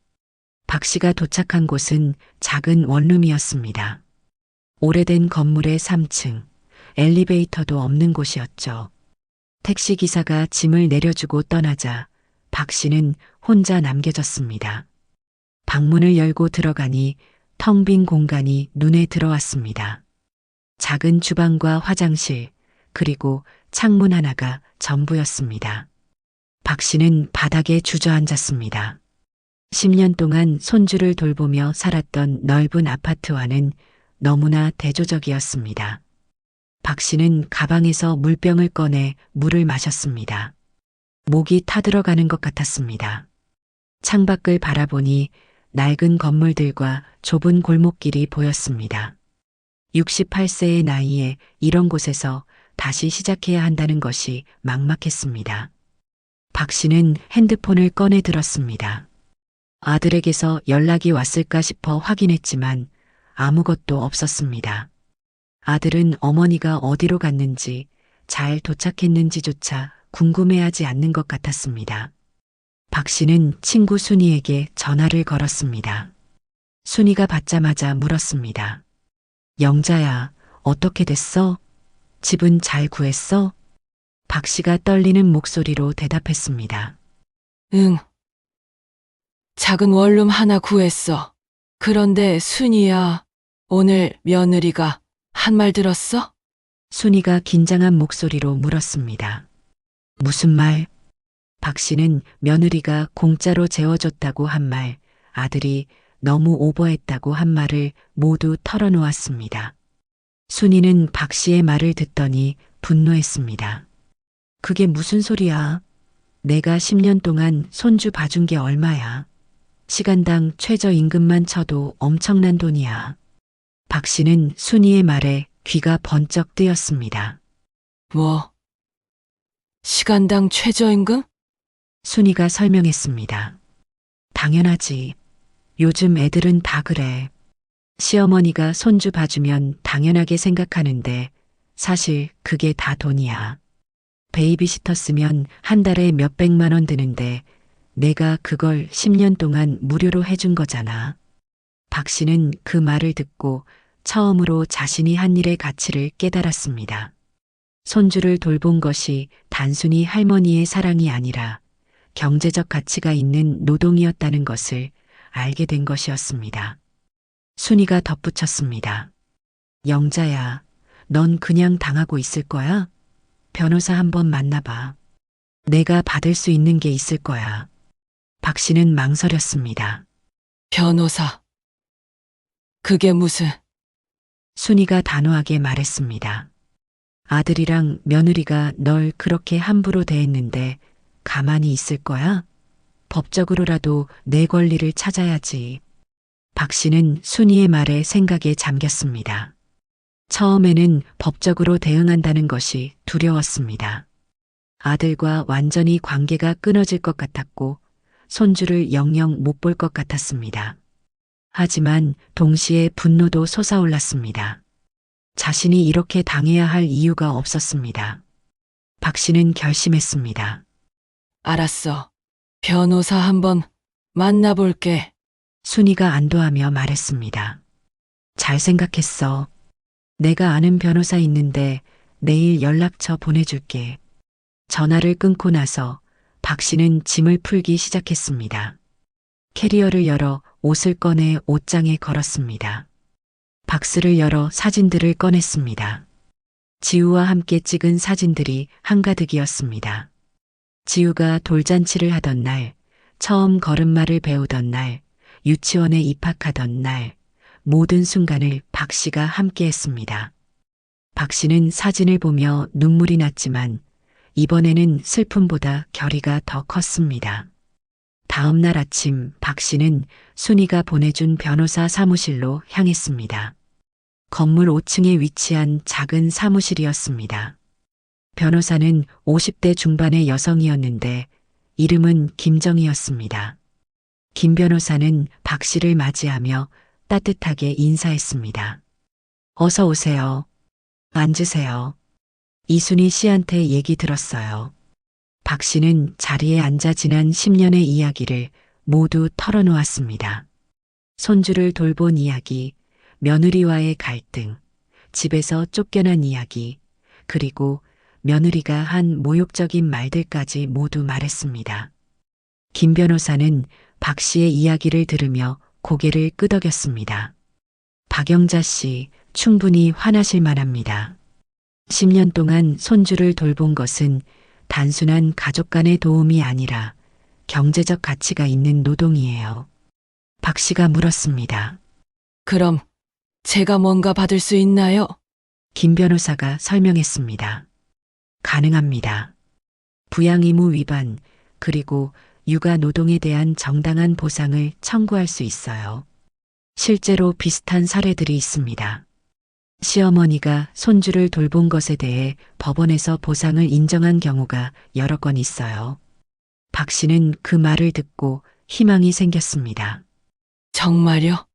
박 씨가 도착한 곳은 작은 원룸이었습니다. 오래된 건물의 3층, 엘리베이터도 없는 곳이었죠. 택시기사가 짐을 내려주고 떠나자 박 씨는 혼자 남겨졌습니다. 방문을 열고 들어가니 텅 빈 공간이 눈에 들어왔습니다. 작은 주방과 화장실, 그리고 창문 하나가 전부였습니다. 박 씨는 바닥에 주저앉았습니다. 10년 동안 손주를 돌보며 살았던 넓은 아파트와는 너무나 대조적이었습니다. 박 씨는 가방에서 물병을 꺼내 물을 마셨습니다. 목이 타들어가는 것 같았습니다. 창밖을 바라보니 낡은 건물들과 좁은 골목길이 보였습니다. 68세의 나이에 이런 곳에서 다시 시작해야 한다는 것이 막막했습니다. 박 씨는 핸드폰을 꺼내 들었습니다. 아들에게서 연락이 왔을까 싶어 확인했지만 아무것도 없었습니다. 아들은 어머니가 어디로 갔는지, 잘 도착했는지조차 궁금해하지 않는 것 같았습니다. 박 씨는 친구 순이에게 전화를 걸었습니다. 순이가 받자마자 물었습니다. 영자야, 어떻게 됐어? 집은 잘 구했어? 박 씨가 떨리는 목소리로 대답했습니다. 응. 작은 원룸 하나 구했어. 그런데 순이야, 오늘 며느리가 한 말 들었어? 순이가 긴장한 목소리로 물었습니다. 무슨 말? 박 씨는 며느리가 공짜로 재워줬다고 한 말, 아들이 너무 오버했다고 한 말을 모두 털어놓았습니다. 순이는 박 씨의 말을 듣더니 분노했습니다. 그게 무슨 소리야? 내가 10년 동안 손주 봐준 게 얼마야? 시간당 최저임금만 쳐도 엄청난 돈이야. 박 씨는 순이의 말에 귀가 번쩍 뜨였습니다. 뭐? 시간당 최저임금? 순이가 설명했습니다. 당연하지. 요즘 애들은 다 그래. 시어머니가 손주 봐주면 당연하게 생각하는데 사실 그게 다 돈이야. 베이비시터 쓰면 한 달에 몇백만 원 드는데 내가 그걸 10년 동안 무료로 해준 거잖아. 박 씨는 그 말을 듣고 처음으로 자신이 한 일의 가치를 깨달았습니다. 손주를 돌본 것이 단순히 할머니의 사랑이 아니라 경제적 가치가 있는 노동이었다는 것을 알게 된 것이었습니다. 순이가 덧붙였습니다. 영자야, 넌 그냥 당하고 있을 거야? 변호사 한번 만나봐. 내가 받을 수 있는 게 있을 거야. 박 씨는 망설였습니다. 변호사. 그게 무슨... 순이가 단호하게 말했습니다. 아들이랑 며느리가 널 그렇게 함부로 대했는데 가만히 있을 거야? 법적으로라도 내 권리를 찾아야지. 박 씨는 순이의 말에 생각에 잠겼습니다. 처음에는 법적으로 대응한다는 것이 두려웠습니다. 아들과 완전히 관계가 끊어질 것 같았고 손주를 영영 못 볼 것 같았습니다. 하지만 동시에 분노도 솟아올랐습니다. 자신이 이렇게 당해야 할 이유가 없었습니다. 박 씨는 결심했습니다. 알았어. 변호사 한번 만나볼게. 순이가 안도하며 말했습니다. 잘 생각했어. 내가 아는 변호사 있는데 내일 연락처 보내줄게. 전화를 끊고 나서 박 씨는 짐을 풀기 시작했습니다. 캐리어를 열어 옷을 꺼내 옷장에 걸었습니다. 박스를 열어 사진들을 꺼냈습니다. 지우와 함께 찍은 사진들이 한가득이었습니다. 지우가 돌잔치를 하던 날, 처음 걸음마를 배우던 날, 유치원에 입학하던 날, 모든 순간을 박 씨가 함께했습니다. 박 씨는 사진을 보며 눈물이 났지만 이번에는 슬픔보다 결의가 더 컸습니다. 다음 날 아침 박 씨는 순이가 보내준 변호사 사무실로 향했습니다. 건물 5층에 위치한 작은 사무실이었습니다. 변호사는 50대 중반의 여성이었는데 이름은 김정희였습니다. 김 변호사는 박 씨를 맞이하며 따뜻하게 인사했습니다. 어서 오세요. 앉으세요. 이순희 씨한테 얘기 들었어요. 박 씨는 자리에 앉아 지난 10년의 이야기를 모두 털어놓았습니다. 손주를 돌본 이야기, 며느리와의 갈등, 집에서 쫓겨난 이야기, 그리고 며느리가 한 모욕적인 말들까지 모두 말했습니다. 김 변호사는 박 씨의 이야기를 들으며 고개를 끄덕였습니다. 박영자 씨, 충분히 화나실 만합니다. 10년 동안 손주를 돌본 것은 단순한 가족 간의 도움이 아니라 경제적 가치가 있는 노동이에요. 박 씨가 물었습니다. 그럼 제가 뭔가 받을 수 있나요? 김 변호사가 설명했습니다. 가능합니다. 부양 의무 위반, 그리고 육아 노동에 대한 정당한 보상을 청구할 수 있어요. 실제로 비슷한 사례들이 있습니다. 시어머니가 손주를 돌본 것에 대해 법원에서 보상을 인정한 경우가 여러 건 있어요. 박 씨는 그 말을 듣고 희망이 생겼습니다. 정말요?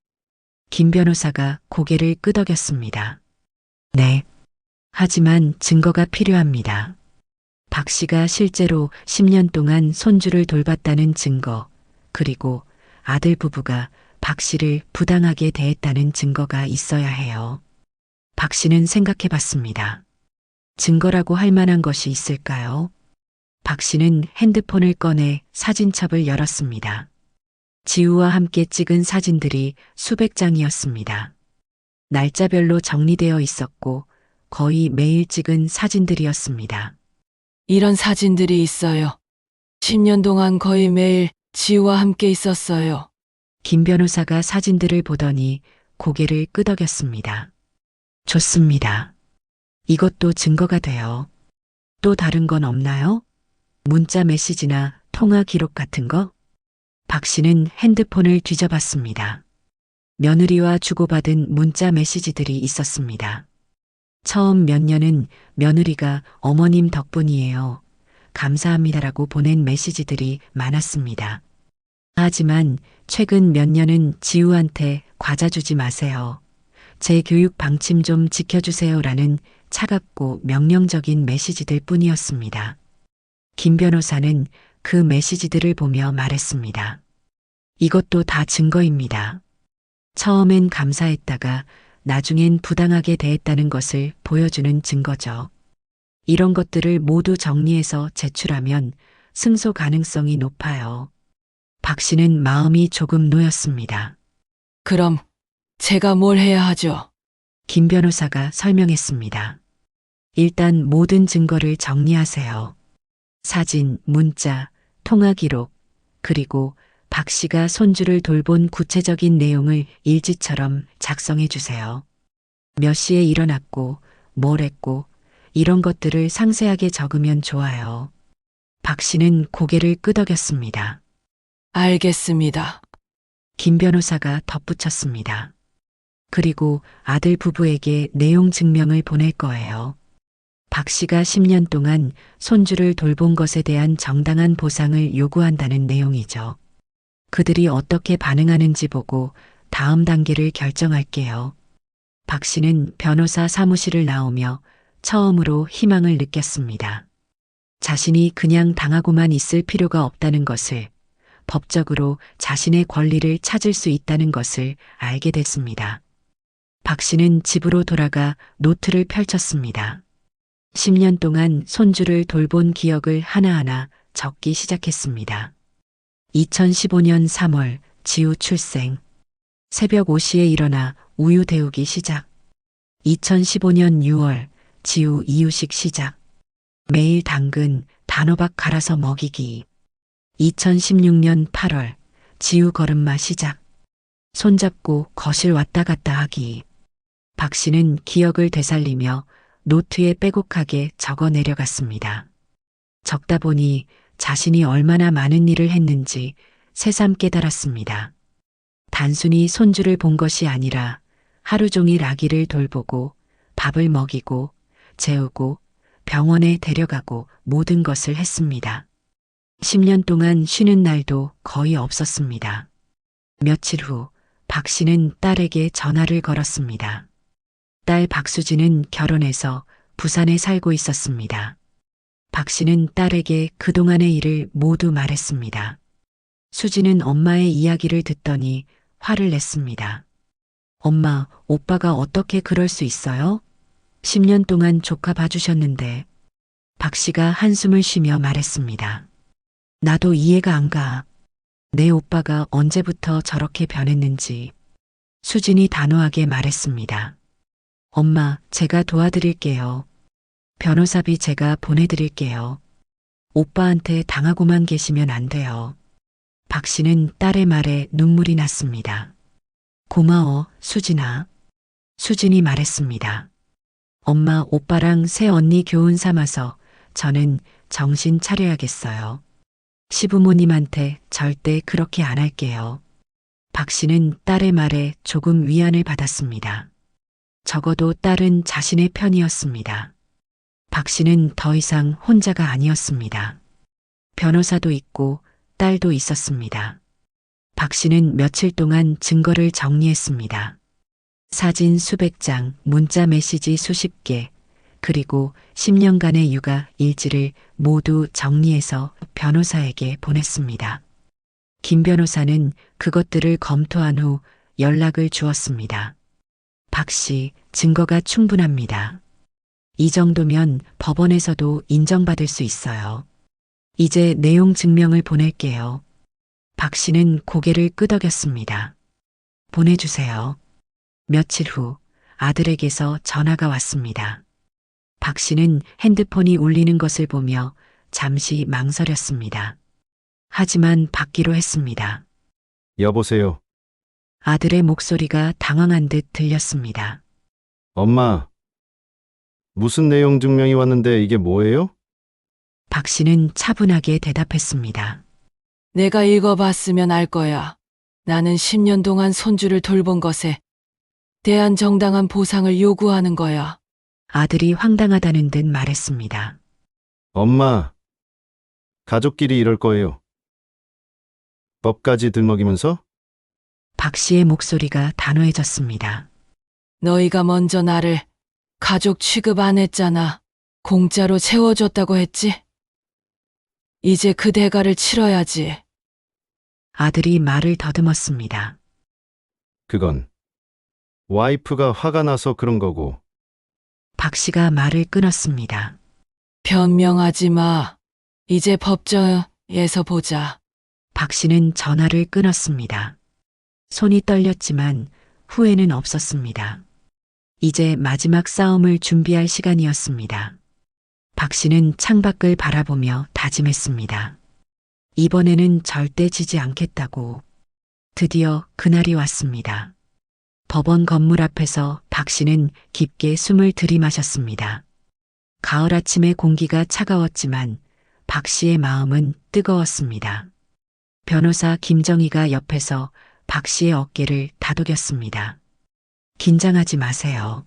김 변호사가 고개를 끄덕였습니다. 네. 하지만 증거가 필요합니다. 박 씨가 실제로 10년 동안 손주를 돌봤다는 증거, 그리고 아들 부부가 박 씨를 부당하게 대했다는 증거가 있어야 해요. 박 씨는 생각해 봤습니다. 증거라고 할 만한 것이 있을까요? 박 씨는 핸드폰을 꺼내 사진첩을 열었습니다. 지우와 함께 찍은 사진들이 수백 장이었습니다. 날짜별로 정리되어 있었고 거의 매일 찍은 사진들이었습니다. 이런 사진들이 있어요. 10년 동안 거의 매일 지우와 함께 있었어요. 김 변호사가 사진들을 보더니 고개를 끄덕였습니다. 좋습니다. 이것도 증거가 돼요. 또 다른 건 없나요? 문자 메시지나 통화 기록 같은 거? 박 씨는 핸드폰을 뒤져봤습니다. 며느리와 주고받은 문자 메시지들이 있었습니다. 처음 몇 년은 며느리가 어머님 덕분이에요. 감사합니다라고 보낸 메시지들이 많았습니다. 하지만 최근 몇 년은 지우한테 과자 주지 마세요. 제 교육 방침 좀 지켜주세요라는 차갑고 명령적인 메시지들 뿐이었습니다. 김 변호사는 그 메시지들을 보며 말했습니다. 이것도 다 증거입니다. 처음엔 감사했다가 나중엔 부당하게 대했다는 것을 보여주는 증거죠. 이런 것들을 모두 정리해서 제출하면 승소 가능성이 높아요. 박 씨는 마음이 조금 놓였습니다. 그럼 제가 뭘 해야 하죠? 김 변호사가 설명했습니다. 일단 모든 증거를 정리하세요. 사진, 문자, 통화 기록, 그리고 박 씨가 손주를 돌본 구체적인 내용을 일지처럼 작성해 주세요. 몇 시에 일어났고, 뭘 했고, 이런 것들을 상세하게 적으면 좋아요. 박 씨는 고개를 끄덕였습니다. 알겠습니다. 김 변호사가 덧붙였습니다. 그리고 아들 부부에게 내용 증명을 보낼 거예요. 박 씨가 10년 동안 손주를 돌본 것에 대한 정당한 보상을 요구한다는 내용이죠. 그들이 어떻게 반응하는지 보고 다음 단계를 결정할게요. 박 씨는 변호사 사무실을 나오며 처음으로 희망을 느꼈습니다. 자신이 그냥 당하고만 있을 필요가 없다는 것을, 법적으로 자신의 권리를 찾을 수 있다는 것을 알게 됐습니다. 박 씨는 집으로 돌아가 노트를 펼쳤습니다. 10년 동안 손주를 돌본 기억을 하나하나 적기 시작했습니다. 2015년 3월 지우 출생. 새벽 5시에 일어나 우유 데우기 시작. 2015년 6월 지우 이유식 시작. 매일 당근, 단호박 갈아서 먹이기. 2016년 8월 지우 걸음마 시작. 손잡고 거실 왔다 갔다 하기. 박 씨는 기억을 되살리며 노트에 빼곡하게 적어 내려갔습니다. 적다 보니 자신이 얼마나 많은 일을 했는지 새삼 깨달았습니다. 단순히 손주를 본 것이 아니라 하루 종일 아기를 돌보고 밥을 먹이고 재우고 병원에 데려가고 모든 것을 했습니다. 10년 동안 쉬는 날도 거의 없었습니다. 며칠 후 박 씨는 딸에게 전화를 걸었습니다. 딸 박수진은 결혼해서 부산에 살고 있었습니다. 박 씨는 딸에게 그동안의 일을 모두 말했습니다. 수지는 엄마의 이야기를 듣더니 화를 냈습니다. 엄마, 오빠가 어떻게 그럴 수 있어요? 10년 동안 조카 봐주셨는데. 박 씨가 한숨을 쉬며 말했습니다. 나도 이해가 안 가. 내 오빠가 언제부터 저렇게 변했는지. 수진이 단호하게 말했습니다. 엄마, 제가 도와드릴게요. 변호사비 제가 보내드릴게요. 오빠한테 당하고만 계시면 안 돼요. 박 씨는 딸의 말에 눈물이 났습니다. 고마워, 수진아. 수진이 말했습니다. 엄마, 오빠랑 새 언니 교훈 삼아서 저는 정신 차려야겠어요. 시부모님한테 절대 그렇게 안 할게요. 박 씨는 딸의 말에 조금 위안을 받았습니다. 적어도 딸은 자신의 편이었습니다. 박 씨는 더 이상 혼자가 아니었습니다. 변호사도 있고 딸도 있었습니다. 박 씨는 며칠 동안 증거를 정리했습니다. 사진 수백 장, 문자 메시지 수십 개, 그리고 10년간의 육아 일지를 모두 정리해서 변호사에게 보냈습니다. 김 변호사는 그것들을 검토한 후 연락을 주었습니다. 박 씨, 증거가 충분합니다. 이 정도면 법원에서도 인정받을 수 있어요. 이제 내용 증명을 보낼게요. 박 씨는 고개를 끄덕였습니다. 보내주세요. 며칠 후 아들에게서 전화가 왔습니다. 박 씨는 핸드폰이 울리는 것을 보며 잠시 망설였습니다. 하지만 받기로 했습니다. 여보세요. 아들의 목소리가 당황한 듯 들렸습니다. 엄마. 무슨 내용 증명이 왔는데 이게 뭐예요? 박 씨는 차분하게 대답했습니다. 내가 읽어봤으면 알 거야. 나는 10년 동안 손주를 돌본 것에 대한 정당한 보상을 요구하는 거야. 아들이 황당하다는 듯 말했습니다. 엄마. 가족끼리 이럴 거예요. 법까지 들먹이면서? 박 씨의 목소리가 단호해졌습니다. 너희가 먼저 나를 가족 취급 안 했잖아. 공짜로 채워줬다고 했지? 이제 그 대가를 치러야지. 아들이 말을 더듬었습니다. 그건 와이프가 화가 나서 그런 거고. 박 씨가 말을 끊었습니다. 변명하지 마. 이제 법정에서 보자. 박 씨는 전화를 끊었습니다. 손이 떨렸지만 후회는 없었습니다. 이제 마지막 싸움을 준비할 시간이었습니다. 박 씨는 창밖을 바라보며 다짐했습니다. 이번에는 절대 지지 않겠다고. 드디어 그날이 왔습니다. 법원 건물 앞에서 박 씨는 깊게 숨을 들이마셨습니다. 가을 아침의 공기가 차가웠지만 박 씨의 마음은 뜨거웠습니다. 변호사 김정희가 옆에서 박 씨의 어깨를 다독였습니다. 긴장하지 마세요.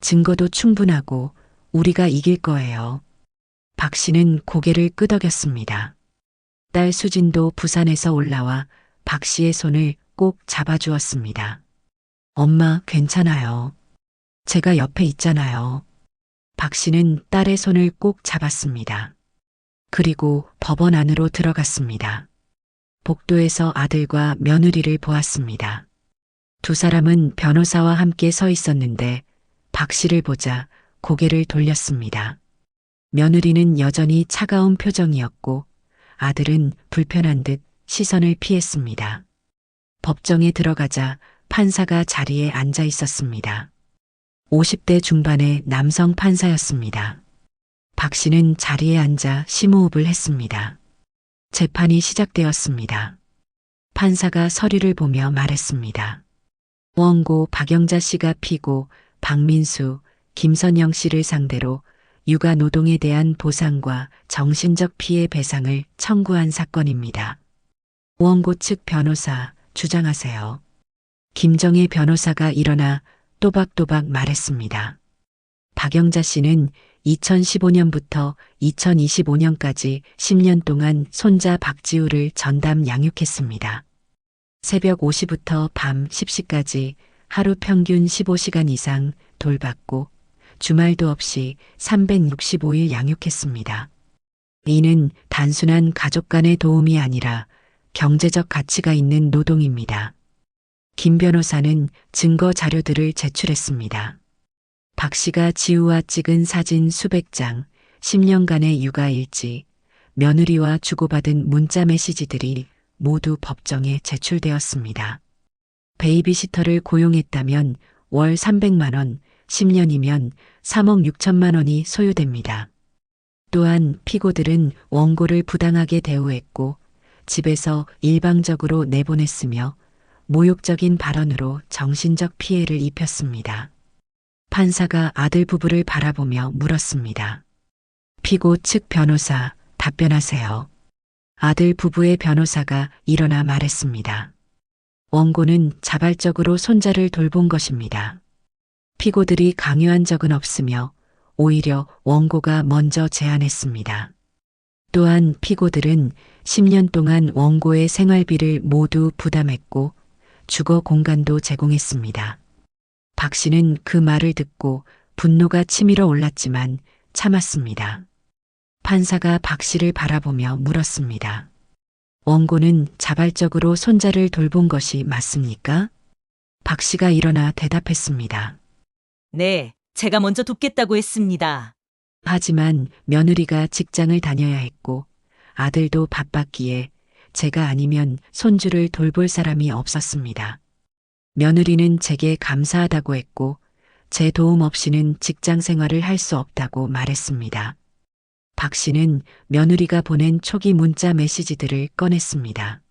증거도 충분하고 우리가 이길 거예요. 박 씨는 고개를 끄덕였습니다. 딸 수진도 부산에서 올라와 박 씨의 손을 꼭 잡아주었습니다. 엄마, 괜찮아요. 제가 옆에 있잖아요. 박 씨는 딸의 손을 꼭 잡았습니다. 그리고 법원 안으로 들어갔습니다. 복도에서 아들과 며느리를 보았습니다. 두 사람은 변호사와 함께 서 있었는데 박 씨를 보자 고개를 돌렸습니다. 며느리는 여전히 차가운 표정이었고 아들은 불편한 듯 시선을 피했습니다. 법정에 들어가자 판사가 자리에 앉아 있었습니다. 50대 중반의 남성 판사였습니다. 박 씨는 자리에 앉아 심호흡을 했습니다. 재판이 시작되었습니다. 판사가 서류를 보며 말했습니다. 원고 박영자 씨가 피고 박민수, 김선영 씨를 상대로 육아 노동에 대한 보상과 정신적 피해 배상을 청구한 사건입니다. 원고 측 변호사 주장하세요. 김정혜 변호사가 일어나 또박또박 말했습니다. 박영자 씨는 2015년부터 2025년까지 10년 동안 손자 박지우를 전담 양육했습니다. 새벽 5시부터 밤 10시까지 하루 평균 15시간 이상 돌봤고 주말도 없이 365일 양육했습니다. 이는 단순한 가족 간의 도움이 아니라 경제적 가치가 있는 노동입니다. 김 변호사는 증거 자료들을 제출했습니다. 박 씨가 지우와 찍은 사진 수백 장, 10년간의 육아 일지, 며느리와 주고받은 문자 메시지들이 모두 법정에 제출되었습니다. 베이비시터를 고용했다면 월 300만 원, 10년이면 3억 6천만 원이 소요됩니다. 또한 피고들은 원고를 부당하게 대우했고 집에서 일방적으로 내보냈으며 모욕적인 발언으로 정신적 피해를 입혔습니다. 판사가 아들 부부를 바라보며 물었습니다. 피고 측 변호사 답변하세요. 아들 부부의 변호사가 일어나 말했습니다. 원고는 자발적으로 손자를 돌본 것입니다. 피고들이 강요한 적은 없으며 오히려 원고가 먼저 제안했습니다. 또한 피고들은 10년 동안 원고의 생활비를 모두 부담했고 주거 공간도 제공했습니다. 박 씨는 그 말을 듣고 분노가 치밀어 올랐지만 참았습니다. 판사가 박 씨를 바라보며 물었습니다. 원고는 자발적으로 손자를 돌본 것이 맞습니까? 박 씨가 일어나 대답했습니다. 네, 제가 먼저 돕겠다고 했습니다. 하지만 며느리가 직장을 다녀야 했고 아들도 바빴기에 제가 아니면 손주를 돌볼 사람이 없었습니다. 며느리는 제게 감사하다고 했고 제 도움 없이는 직장 생활을 할 수 없다고 말했습니다. 박 씨는 며느리가 보낸 초기 문자 메시지들을 꺼냈습니다.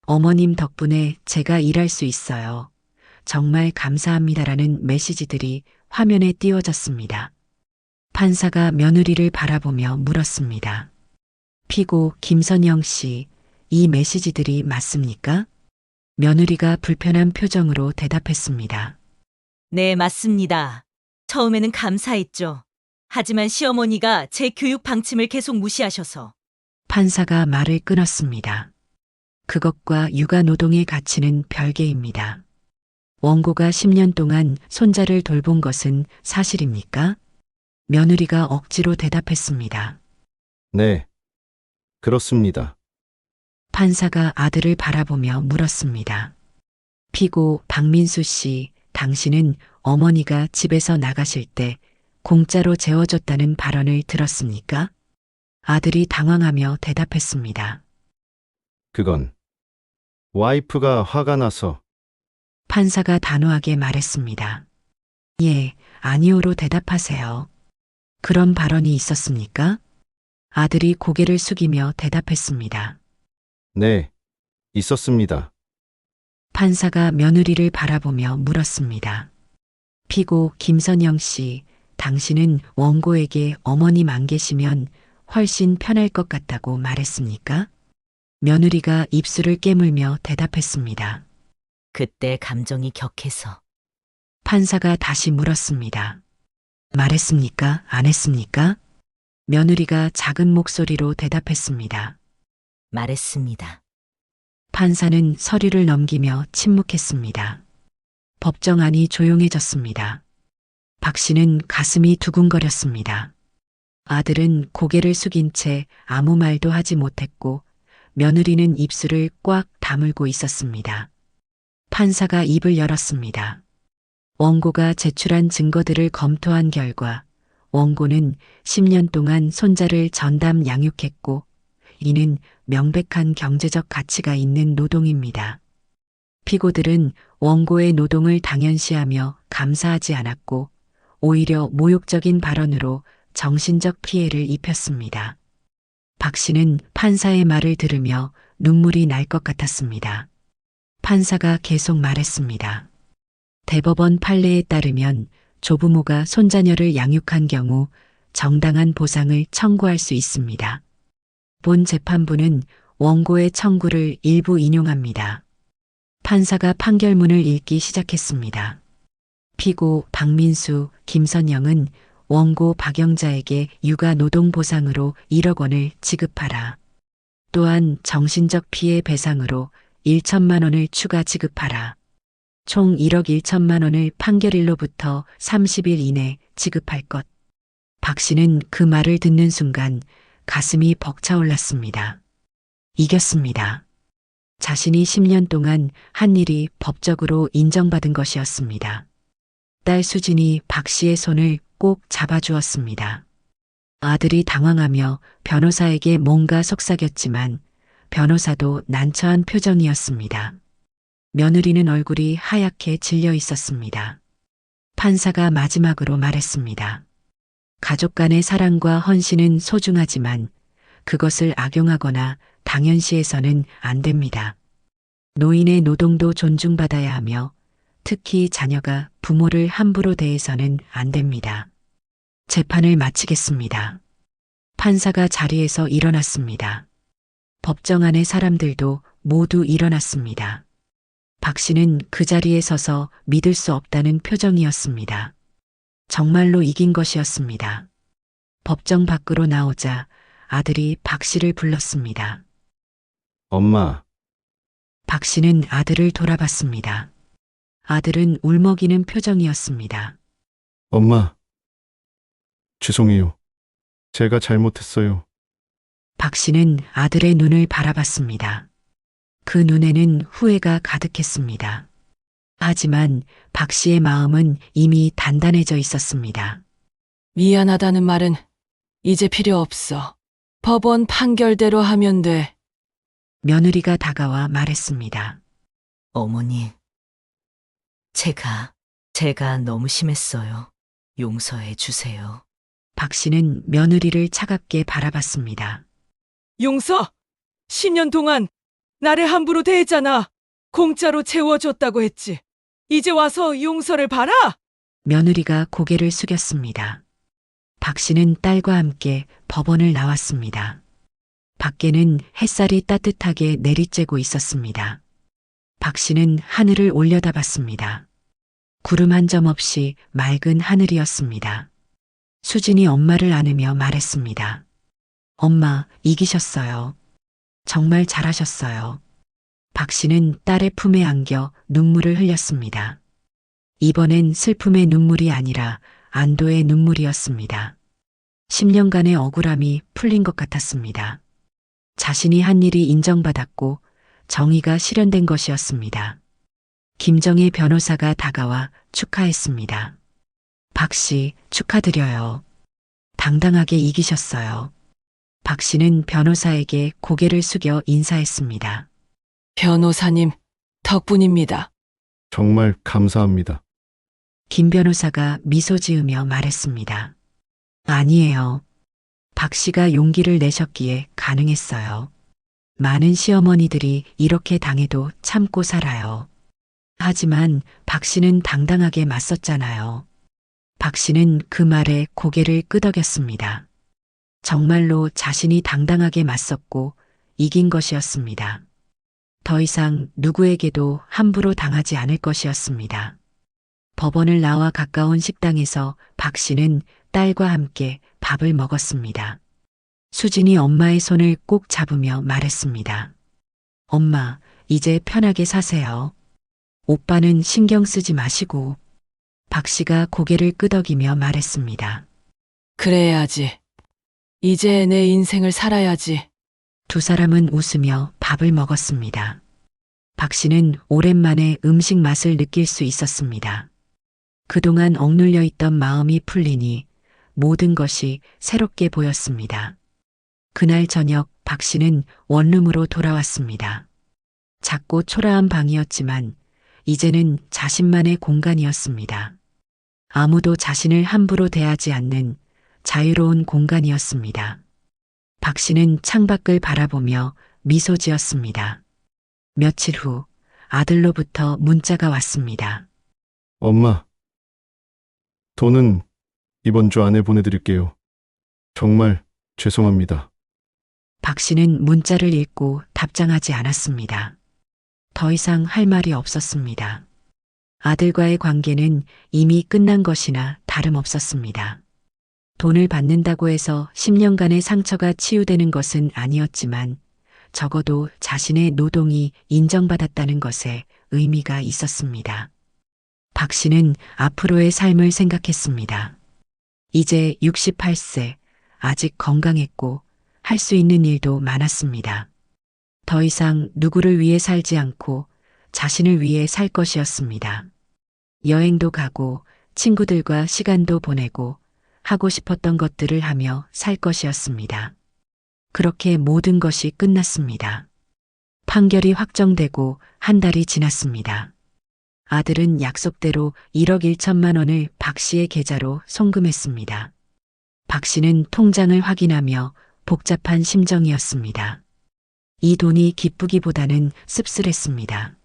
어머님 덕분에 제가 일할 수 있어요. 정말 감사합니다라는 메시지들이 화면에 띄워졌습니다. 판사가 며느리를 바라보며 물었습니다. 피고 김선영 씨, 이 메시지들이 맞습니까? 며느리가 불편한 표정으로 대답했습니다. 네, 맞습니다. 처음에는 감사했죠. 하지만 시어머니가 제 교육 방침을 계속 무시하셔서. 판사가 말을 끊었습니다. 그것과 육아 노동의 가치는 별개입니다. 원고가 10년 동안 손자를 돌본 것은 사실입니까? 며느리가 억지로 대답했습니다. 네. 그렇습니다. 판사가 아들을 바라보며 물었습니다. 피고 박민수 씨, 당신은 어머니가 집에서 나가실 때 공짜로 재워줬다는 발언을 들었습니까? 아들이 당황하며 대답했습니다. 그건 와이프가 화가 나서. 판사가 단호하게 말했습니다. 예, 아니오로 대답하세요. 그런 발언이 있었습니까? 아들이 고개를 숙이며 대답했습니다. 네. 있었습니다. 판사가 며느리를 바라보며 물었습니다. 피고 김선영 씨, 당신은 원고에게 어머님 안 계시면 훨씬 편할 것 같다고 말했습니까? 며느리가 입술을 깨물며 대답했습니다. 그때 감정이 격해서. 판사가 다시 물었습니다. 말했습니까? 안 했습니까? 며느리가 작은 목소리로 대답했습니다. 말했습니다. 판사는 서류를 넘기며 침묵했습니다. 법정 안이 조용해졌습니다. 박 씨는 가슴이 두근거렸습니다. 아들은 고개를 숙인 채 아무 말도 하지 못했고 며느리는 입술을 꽉 다물고 있었습니다. 판사가 입을 열었습니다. 원고가 제출한 증거들을 검토한 결과 원고는 10년 동안 손자를 전담 양육했고 이는 명백한 경제적 가치가 있는 노동입니다. 피고들은 원고의 노동을 당연시하며 감사하지 않았고 오히려 모욕적인 발언으로 정신적 피해를 입혔습니다. 박 씨는 판사의 말을 들으며 눈물이 날 것 같았습니다. 판사가 계속 말했습니다. 대법원 판례에 따르면 조부모가 손자녀를 양육한 경우 정당한 보상을 청구할 수 있습니다. 본 재판부는 원고의 청구를 일부 인용합니다. 판사가 판결문을 읽기 시작했습니다. 피고 박민수, 김선영은 원고 박영자에게 육아 노동 보상으로 1억 원을 지급하라. 또한 정신적 피해 배상으로 1천만 원을 추가 지급하라. 총 1억 1천만 원을 판결일로부터 30일 이내 지급할 것. 박 씨는 그 말을 듣는 순간 가슴이 벅차올랐습니다. 이겼습니다. 자신이 10년 동안 한 일이 법적으로 인정받은 것이었습니다. 딸 수진이 박 씨의 손을 꼭 잡아주었습니다. 아들이 당황하며 변호사에게 뭔가 속삭였지만 변호사도 난처한 표정이었습니다. 며느리는 얼굴이 하얗게 질려 있었습니다. 판사가 마지막으로 말했습니다. 가족 간의 사랑과 헌신은 소중하지만 그것을 악용하거나 당연시해서는 안 됩니다. 노인의 노동도 존중받아야 하며 특히 자녀가 부모를 함부로 대해서는 안 됩니다. 재판을 마치겠습니다. 판사가 자리에서 일어났습니다. 법정 안의 사람들도 모두 일어났습니다. 박 씨는 그 자리에 서서 믿을 수 없다는 표정이었습니다. 정말로 이긴 것이었습니다. 법정 밖으로 나오자 아들이 박 씨를 불렀습니다. 엄마, 박 씨는 아들을 돌아봤습니다. 아들은 울먹이는 표정이었습니다. 엄마. 죄송해요. 제가 잘못했어요. 박 씨는 아들의 눈을 바라봤습니다. 그 눈에는 후회가 가득했습니다. 하지만 박 씨의 마음은 이미 단단해져 있었습니다. 미안하다는 말은 이제 필요 없어. 법원 판결대로 하면 돼. 며느리가 다가와 말했습니다. 어머니, 제가 너무 심했어요. 용서해 주세요. 박 씨는 며느리를 차갑게 바라봤습니다. 용서! 10년 동안 나를 함부로 대했잖아. 공짜로 채워줬다고 했지. 이제 와서 용서를 바라! 며느리가 고개를 숙였습니다. 박 씨는 딸과 함께 법원을 나왔습니다. 밖에는 햇살이 따뜻하게 내리쬐고 있었습니다. 박 씨는 하늘을 올려다봤습니다. 구름 한 점 없이 맑은 하늘이었습니다. 수진이 엄마를 안으며 말했습니다. 엄마, 이기셨어요. 정말 잘하셨어요. 박 씨는 딸의 품에 안겨 눈물을 흘렸습니다. 이번엔 슬픔의 눈물이 아니라 안도의 눈물이었습니다. 10년간의 억울함이 풀린 것 같았습니다. 자신이 한 일이 인정받았고 정의가 실현된 것이었습니다. 김정혜 변호사가 다가와 축하했습니다. 박 씨, 축하드려요. 당당하게 이기셨어요. 박 씨는 변호사에게 고개를 숙여 인사했습니다. 변호사님, 덕분입니다. 정말 감사합니다. 김 변호사가 미소 지으며 말했습니다. 아니에요. 박 씨가 용기를 내셨기에 가능했어요. 많은 시어머니들이 이렇게 당해도 참고 살아요. 하지만 박 씨는 당당하게 맞섰잖아요. 박 씨는 그 말에 고개를 끄덕였습니다. 정말로 자신이 당당하게 맞섰고 이긴 것이었습니다. 더 이상 누구에게도 함부로 당하지 않을 것이었습니다. 법원을 나와 가까운 식당에서 박 씨는 딸과 함께 밥을 먹었습니다. 수진이 엄마의 손을 꼭 잡으며 말했습니다. 엄마, 이제 편하게 사세요. 오빠는 신경 쓰지 마시고. 박 씨가 고개를 끄덕이며 말했습니다. 그래야지. 이제 내 인생을 살아야지. 두 사람은 웃으며 밥을 먹었습니다. 박 씨는 오랜만에 음식 맛을 느낄 수 있었습니다. 그동안 억눌려 있던 마음이 풀리니 모든 것이 새롭게 보였습니다. 그날 저녁 박 씨는 원룸으로 돌아왔습니다. 작고 초라한 방이었지만 이제는 자신만의 공간이었습니다. 아무도 자신을 함부로 대하지 않는 자유로운 공간이었습니다. 박 씨는 창밖을 바라보며 미소 지었습니다. 며칠 후 아들로부터 문자가 왔습니다. 엄마, 돈은 이번 주 안에 보내드릴게요. 정말 죄송합니다. 박 씨는 문자를 읽고 답장하지 않았습니다. 더 이상 할 말이 없었습니다. 아들과의 관계는 이미 끝난 것이나 다름없었습니다. 돈을 받는다고 해서 10년간의 상처가 치유되는 것은 아니었지만 적어도 자신의 노동이 인정받았다는 것에 의미가 있었습니다. 박 씨는 앞으로의 삶을 생각했습니다. 이제 68세, 아직 건강했고 할 수 있는 일도 많았습니다. 더 이상 누구를 위해 살지 않고 자신을 위해 살 것이었습니다. 여행도 가고 친구들과 시간도 보내고 하고 싶었던 것들을 하며 살 것이었습니다. 그렇게 모든 것이 끝났습니다. 판결이 확정되고 한 달이 지났습니다. 아들은 약속대로 1억 1천만 원을 박 씨의 계좌로 송금했습니다. 박 씨는 통장을 확인하며 복잡한 심정이었습니다. 이 돈이 기쁘기보다는 씁쓸했습니다.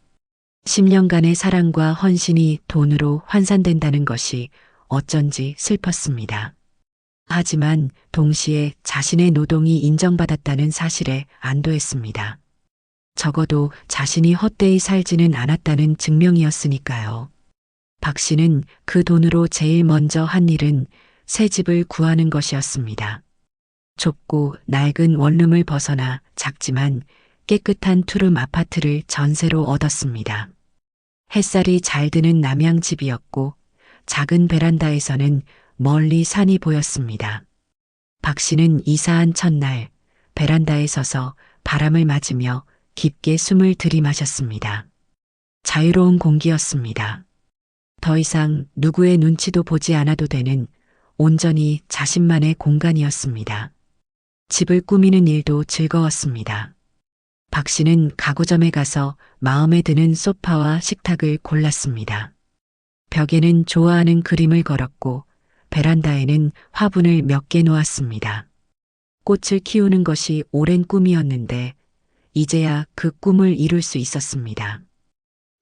10년간의 사랑과 헌신이 돈으로 환산된다는 것이 어쩐지 슬펐습니다. 하지만 동시에 자신의 노동이 인정받았다는 사실에 안도했습니다. 적어도 자신이 헛되이 살지는 않았다는 증명이었으니까요. 박 씨는 그 돈으로 제일 먼저 한 일은 새 집을 구하는 것이었습니다. 좁고 낡은 원룸을 벗어나 작지만 깨끗한 투룸 아파트를 전세로 얻었습니다. 햇살이 잘 드는 남양집이었고 작은 베란다에서는 멀리 산이 보였습니다. 박 씨는 이사한 첫날 베란다에 서서 바람을 맞으며 깊게 숨을 들이마셨습니다. 자유로운 공기였습니다. 더 이상 누구의 눈치도 보지 않아도 되는 온전히 자신만의 공간이었습니다. 집을 꾸미는 일도 즐거웠습니다. 박 씨는 가구점에 가서 마음에 드는 소파와 식탁을 골랐습니다. 벽에는 좋아하는 그림을 걸었고 베란다에는 화분을 몇 개 놓았습니다. 꽃을 키우는 것이 오랜 꿈이었는데 이제야 그 꿈을 이룰 수 있었습니다.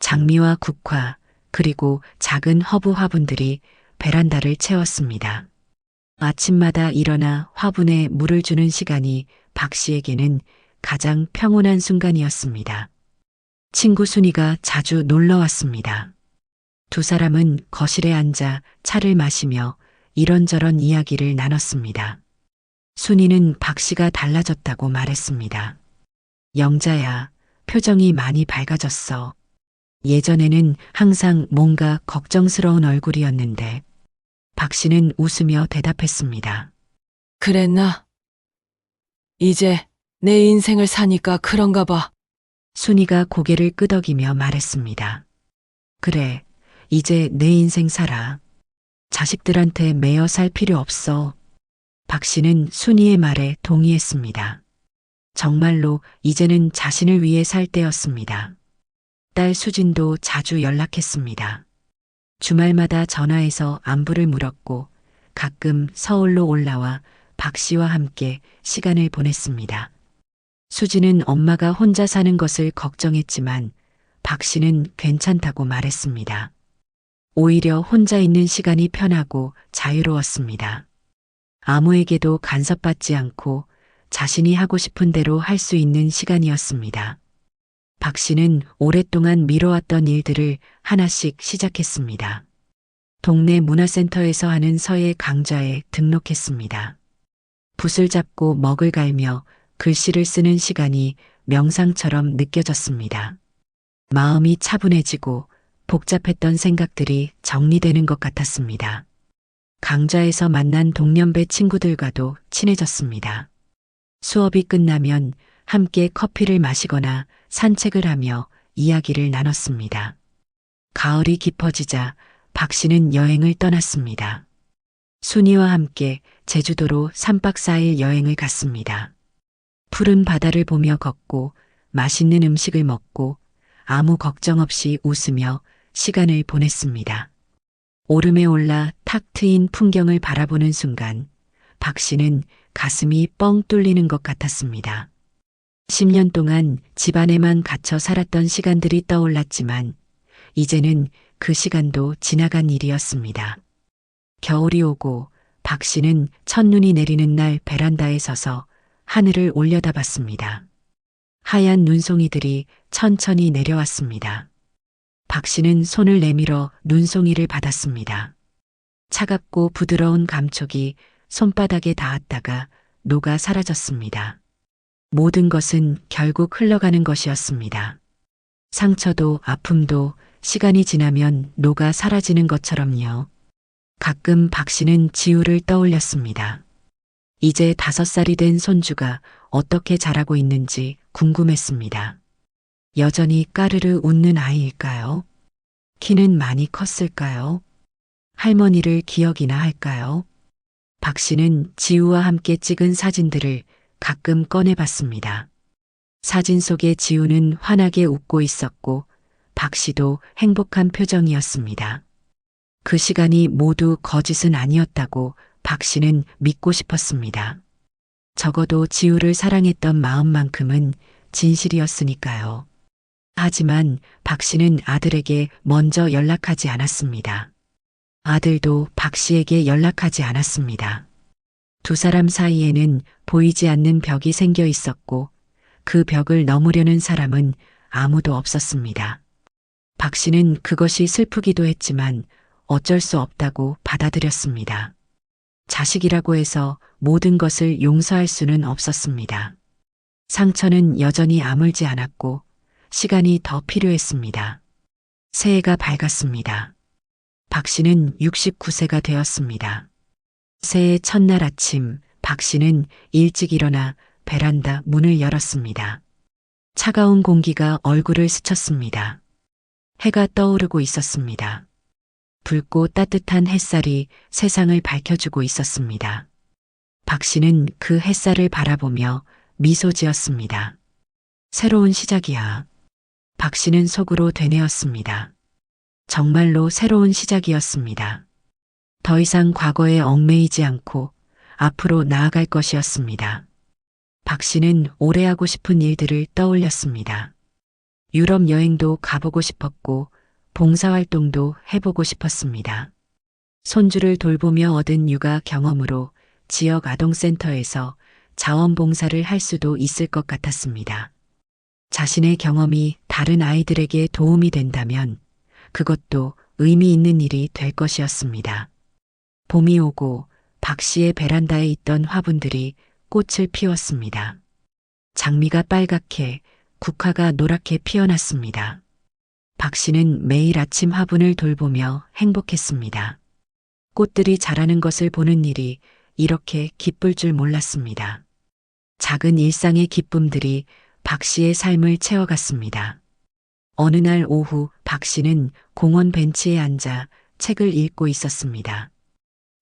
장미와 국화 그리고 작은 허브 화분들이 베란다를 채웠습니다. 아침마다 일어나 화분에 물을 주는 시간이 박 씨에게는 가장 평온한 순간이었습니다. 친구 순이가 자주 놀러 왔습니다. 두 사람은 거실에 앉아 차를 마시며 이런저런 이야기를 나눴습니다. 순이는 박 씨가 달라졌다고 말했습니다. 영자야, 표정이 많이 밝아졌어. 예전에는 항상 뭔가 걱정스러운 얼굴이었는데 박 씨는 웃으며 대답했습니다. 그랬나? 이제 내 인생을 사니까 그런가 봐. 순이가 고개를 끄덕이며 말했습니다. 그래, 이제 내 인생 살아. 자식들한테 매여 살 필요 없어. 박 씨는 순이의 말에 동의했습니다. 정말로 이제는 자신을 위해 살 때였습니다. 딸 수진도 자주 연락했습니다. 주말마다 전화해서 안부를 물었고 가끔 서울로 올라와 박 씨와 함께 시간을 보냈습니다. 수지는 엄마가 혼자 사는 것을 걱정했지만 박 씨는 괜찮다고 말했습니다. 오히려 혼자 있는 시간이 편하고 자유로웠습니다. 아무에게도 간섭받지 않고 자신이 하고 싶은 대로 할 수 있는 시간이었습니다. 박 씨는 오랫동안 미뤄왔던 일들을 하나씩 시작했습니다. 동네 문화센터에서 하는 서예 강좌에 등록했습니다. 붓을 잡고 먹을 갈며 글씨를 쓰는 시간이 명상처럼 느껴졌습니다. 마음이 차분해지고 복잡했던 생각들이 정리되는 것 같았습니다. 강좌에서 만난 동년배 친구들과도 친해졌습니다. 수업이 끝나면 함께 커피를 마시거나 산책을 하며 이야기를 나눴습니다. 가을이 깊어지자 박 씨는 여행을 떠났습니다. 순이와 함께 제주도로 3박 4일 여행을 갔습니다. 푸른 바다를 보며 걷고 맛있는 음식을 먹고 아무 걱정 없이 웃으며 시간을 보냈습니다. 오름에 올라 탁 트인 풍경을 바라보는 순간 박 씨는 가슴이 뻥 뚫리는 것 같았습니다. 10년 동안 집안에만 갇혀 살았던 시간들이 떠올랐지만 이제는 그 시간도 지나간 일이었습니다. 겨울이 오고 박 씨는 첫눈이 내리는 날 베란다에 서서 하늘을 올려다봤습니다. 하얀 눈송이들이 천천히 내려왔습니다. 박 씨는 손을 내밀어 눈송이를 받았습니다. 차갑고 부드러운 감촉이 손바닥에 닿았다가 녹아 사라졌습니다. 모든 것은 결국 흘러가는 것이었습니다. 상처도 아픔도 시간이 지나면 녹아 사라지는 것처럼요. 가끔 박 씨는 지우를 떠올렸습니다. 이제 5살이 된 손주가 어떻게 자라고 있는지 궁금했습니다. 여전히 까르르 웃는 아이일까요? 키는 많이 컸을까요? 할머니를 기억이나 할까요? 박 씨는 지우와 함께 찍은 사진들을 가끔 꺼내봤습니다. 사진 속의 지우는 환하게 웃고 있었고 박 씨도 행복한 표정이었습니다. 그 시간이 모두 거짓은 아니었다고 박 씨는 믿고 싶었습니다. 적어도 지우를 사랑했던 마음만큼은 진실이었으니까요. 하지만 박 씨는 아들에게 먼저 연락하지 않았습니다. 아들도 박 씨에게 연락하지 않았습니다. 두 사람 사이에는 보이지 않는 벽이 생겨 있었고 그 벽을 넘으려는 사람은 아무도 없었습니다. 박 씨는 그것이 슬프기도 했지만 어쩔 수 없다고 받아들였습니다. 자식이라고 해서 모든 것을 용서할 수는 없었습니다. 상처는 여전히 아물지 않았고 시간이 더 필요했습니다. 새해가 밝았습니다. 박 씨는 69세가 되었습니다. 새해 첫날 아침 박 씨는 일찍 일어나 베란다 문을 열었습니다. 차가운 공기가 얼굴을 스쳤습니다. 해가 떠오르고 있었습니다. 붉고 따뜻한 햇살이 세상을 밝혀주고 있었습니다. 박 씨는 그 햇살을 바라보며 미소 지었습니다. 새로운 시작이야. 박 씨는 속으로 되뇌었습니다. 정말로 새로운 시작이었습니다. 더 이상 과거에 얽매이지 않고 앞으로 나아갈 것이었습니다. 박 씨는 오래 하고 싶은 일들을 떠올렸습니다. 유럽 여행도 가보고 싶었고 봉사활동도 해보고 싶었습니다. 손주를 돌보며 얻은 육아 경험으로 지역 아동센터에서 자원봉사를 할 수도 있을 것 같았습니다. 자신의 경험이 다른 아이들에게 도움이 된다면 그것도 의미 있는 일이 될 것이었습니다. 봄이 오고 박 씨의 베란다에 있던 화분들이 꽃을 피웠습니다. 장미가 빨갛게, 국화가 노랗게 피어났습니다. 박 씨는 매일 아침 화분을 돌보며 행복했습니다. 꽃들이 자라는 것을 보는 일이 이렇게 기쁠 줄 몰랐습니다. 작은 일상의 기쁨들이 박 씨의 삶을 채워갔습니다. 어느 날 오후 박 씨는 공원 벤치에 앉아 책을 읽고 있었습니다.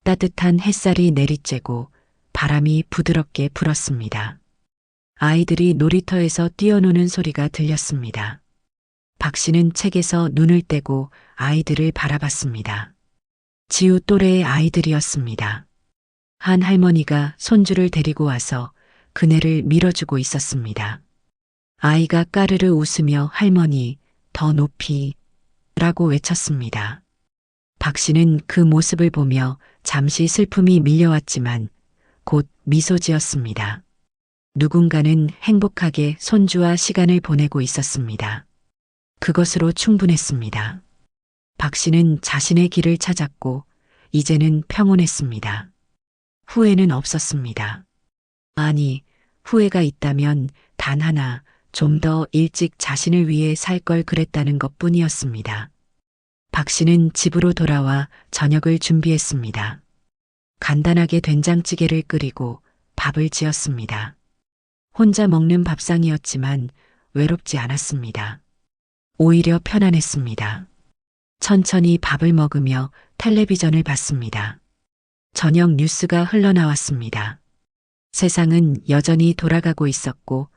따뜻한 햇살이 내리쬐고 바람이 부드럽게 불었습니다. 아이들이 놀이터에서 뛰어노는 소리가 들렸습니다. 박 씨는 책에서 눈을 떼고 아이들을 바라봤습니다. 지우 또래의 아이들이었습니다. 한 할머니가 손주를 데리고 와서 그네를 밀어주고 있었습니다. 아이가 까르르 웃으며 할머니, 더 높이 라고 외쳤습니다. 박 씨는 그 모습을 보며 잠시 슬픔이 밀려왔지만 곧 미소 지었습니다. 누군가는 행복하게 손주와 시간을 보내고 있었습니다. 그것으로 충분했습니다. 박 씨는 자신의 길을 찾았고 이제는 평온했습니다. 후회는 없었습니다. 아니, 후회가 있다면 단 하나, 좀 더 일찍 자신을 위해 살 걸 그랬다는 것뿐이었습니다. 박 씨는 집으로 돌아와 저녁을 준비했습니다. 간단하게 된장찌개를 끓이고 밥을 지었습니다. 혼자 먹는 밥상이었지만 외롭지 않았습니다. 오히려 편안했습니다. 천천히 밥을 먹으며 텔레비전을 봤습니다. 저녁 뉴스가 흘러나왔습니다. 세상은 여전히 돌아가고 있었고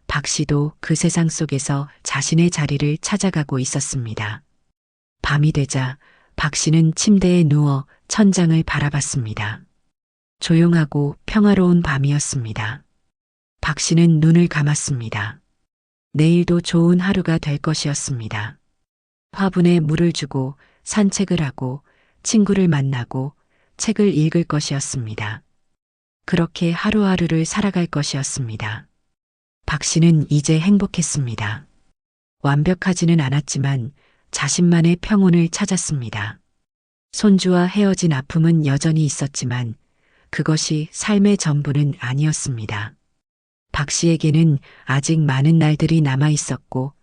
박 씨도 그 세상 속에서 자신의 자리를 찾아가고 있었습니다. 밤이 되자 박 씨는 침대에 누워 천장을 바라봤습니다. 조용하고 평화로운 밤이었습니다. 박 씨는 눈을 감았습니다. 내일도 좋은 하루가 될 것이었습니다. 화분에 물을 주고 산책을 하고 친구를 만나고 책을 읽을 것이었습니다. 그렇게 하루하루를 살아갈 것이었습니다. 박 씨는 이제 행복했습니다. 완벽하지는 않았지만 자신만의 평온을 찾았습니다. 손주와 헤어진 아픔은 여전히 있었지만 그것이 삶의 전부는 아니었습니다. 박 씨에게는 아직 많은 날들이 남아 있었고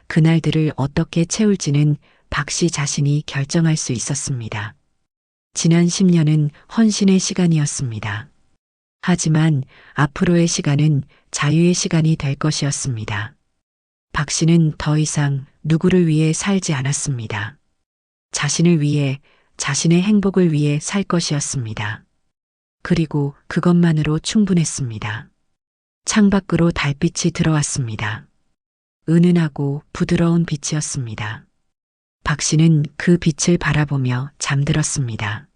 그 날들을 어떻게 채울지는 박 씨 자신이 결정할 수 있었습니다. 지난 10년은 헌신의 시간이었습니다. 하지만 앞으로의 시간은 자유의 시간이 될 것이었습니다. 박 씨는 더 이상 누구를 위해 살지 않았습니다. 자신을 위해, 자신의 행복을 위해 살 것이었습니다. 그리고 그것만으로 충분했습니다. 창밖으로 달빛이 들어왔습니다. 은은하고 부드러운 빛이었습니다. 박 씨는 그 빛을 바라보며 잠들었습니다.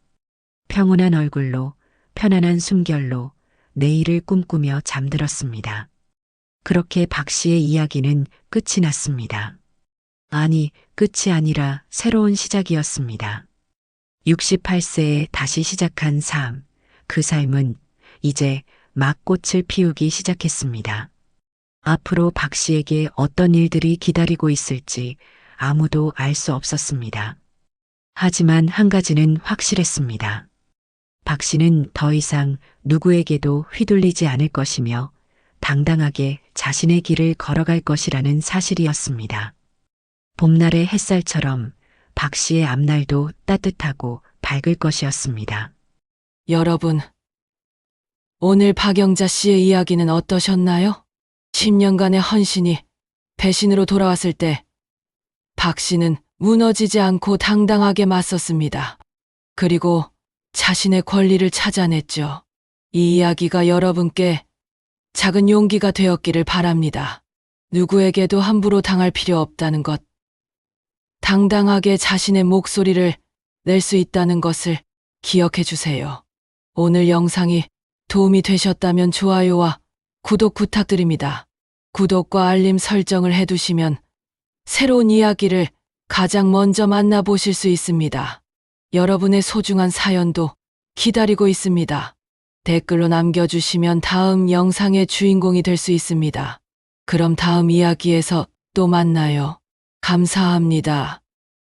평온한 얼굴로, 편안한 숨결로 내일을 꿈꾸며 잠들었습니다. 그렇게 박 씨의 이야기는 끝이 났습니다. 아니, 끝이 아니라 새로운 시작이었습니다. 68세에 다시 시작한 삶, 그 삶은 이제 막 꽃을 피우기 시작했습니다. 앞으로 박 씨에게 어떤 일들이 기다리고 있을지 아무도 알 수 없었습니다. 하지만 한 가지는 확실했습니다. 박 씨는 더 이상 누구에게도 휘둘리지 않을 것이며 당당하게 자신의 길을 걸어갈 것이라는 사실이었습니다. 봄날의 햇살처럼 박 씨의 앞날도 따뜻하고 밝을 것이었습니다. 여러분, 오늘 박영자 씨의 이야기는 어떠셨나요? 10년간의 헌신이 배신으로 돌아왔을 때 박 씨는 무너지지 않고 당당하게 맞섰습니다. 그리고 자신의 권리를 찾아냈죠. 이 이야기가 여러분께 작은 용기가 되었기를 바랍니다. 누구에게도 함부로 당할 필요 없다는 것, 당당하게 자신의 목소리를 낼 수 있다는 것을 기억해 주세요. 오늘 영상이 도움이 되셨다면 좋아요와 구독 부탁드립니다. 구독과 알림 설정을 해두시면 새로운 이야기를 가장 먼저 만나보실 수 있습니다. 여러분의 소중한 사연도 기다리고 있습니다. 댓글로 남겨주시면 다음 영상의 주인공이 될 수 있습니다. 그럼 다음 이야기에서 또 만나요. 감사합니다.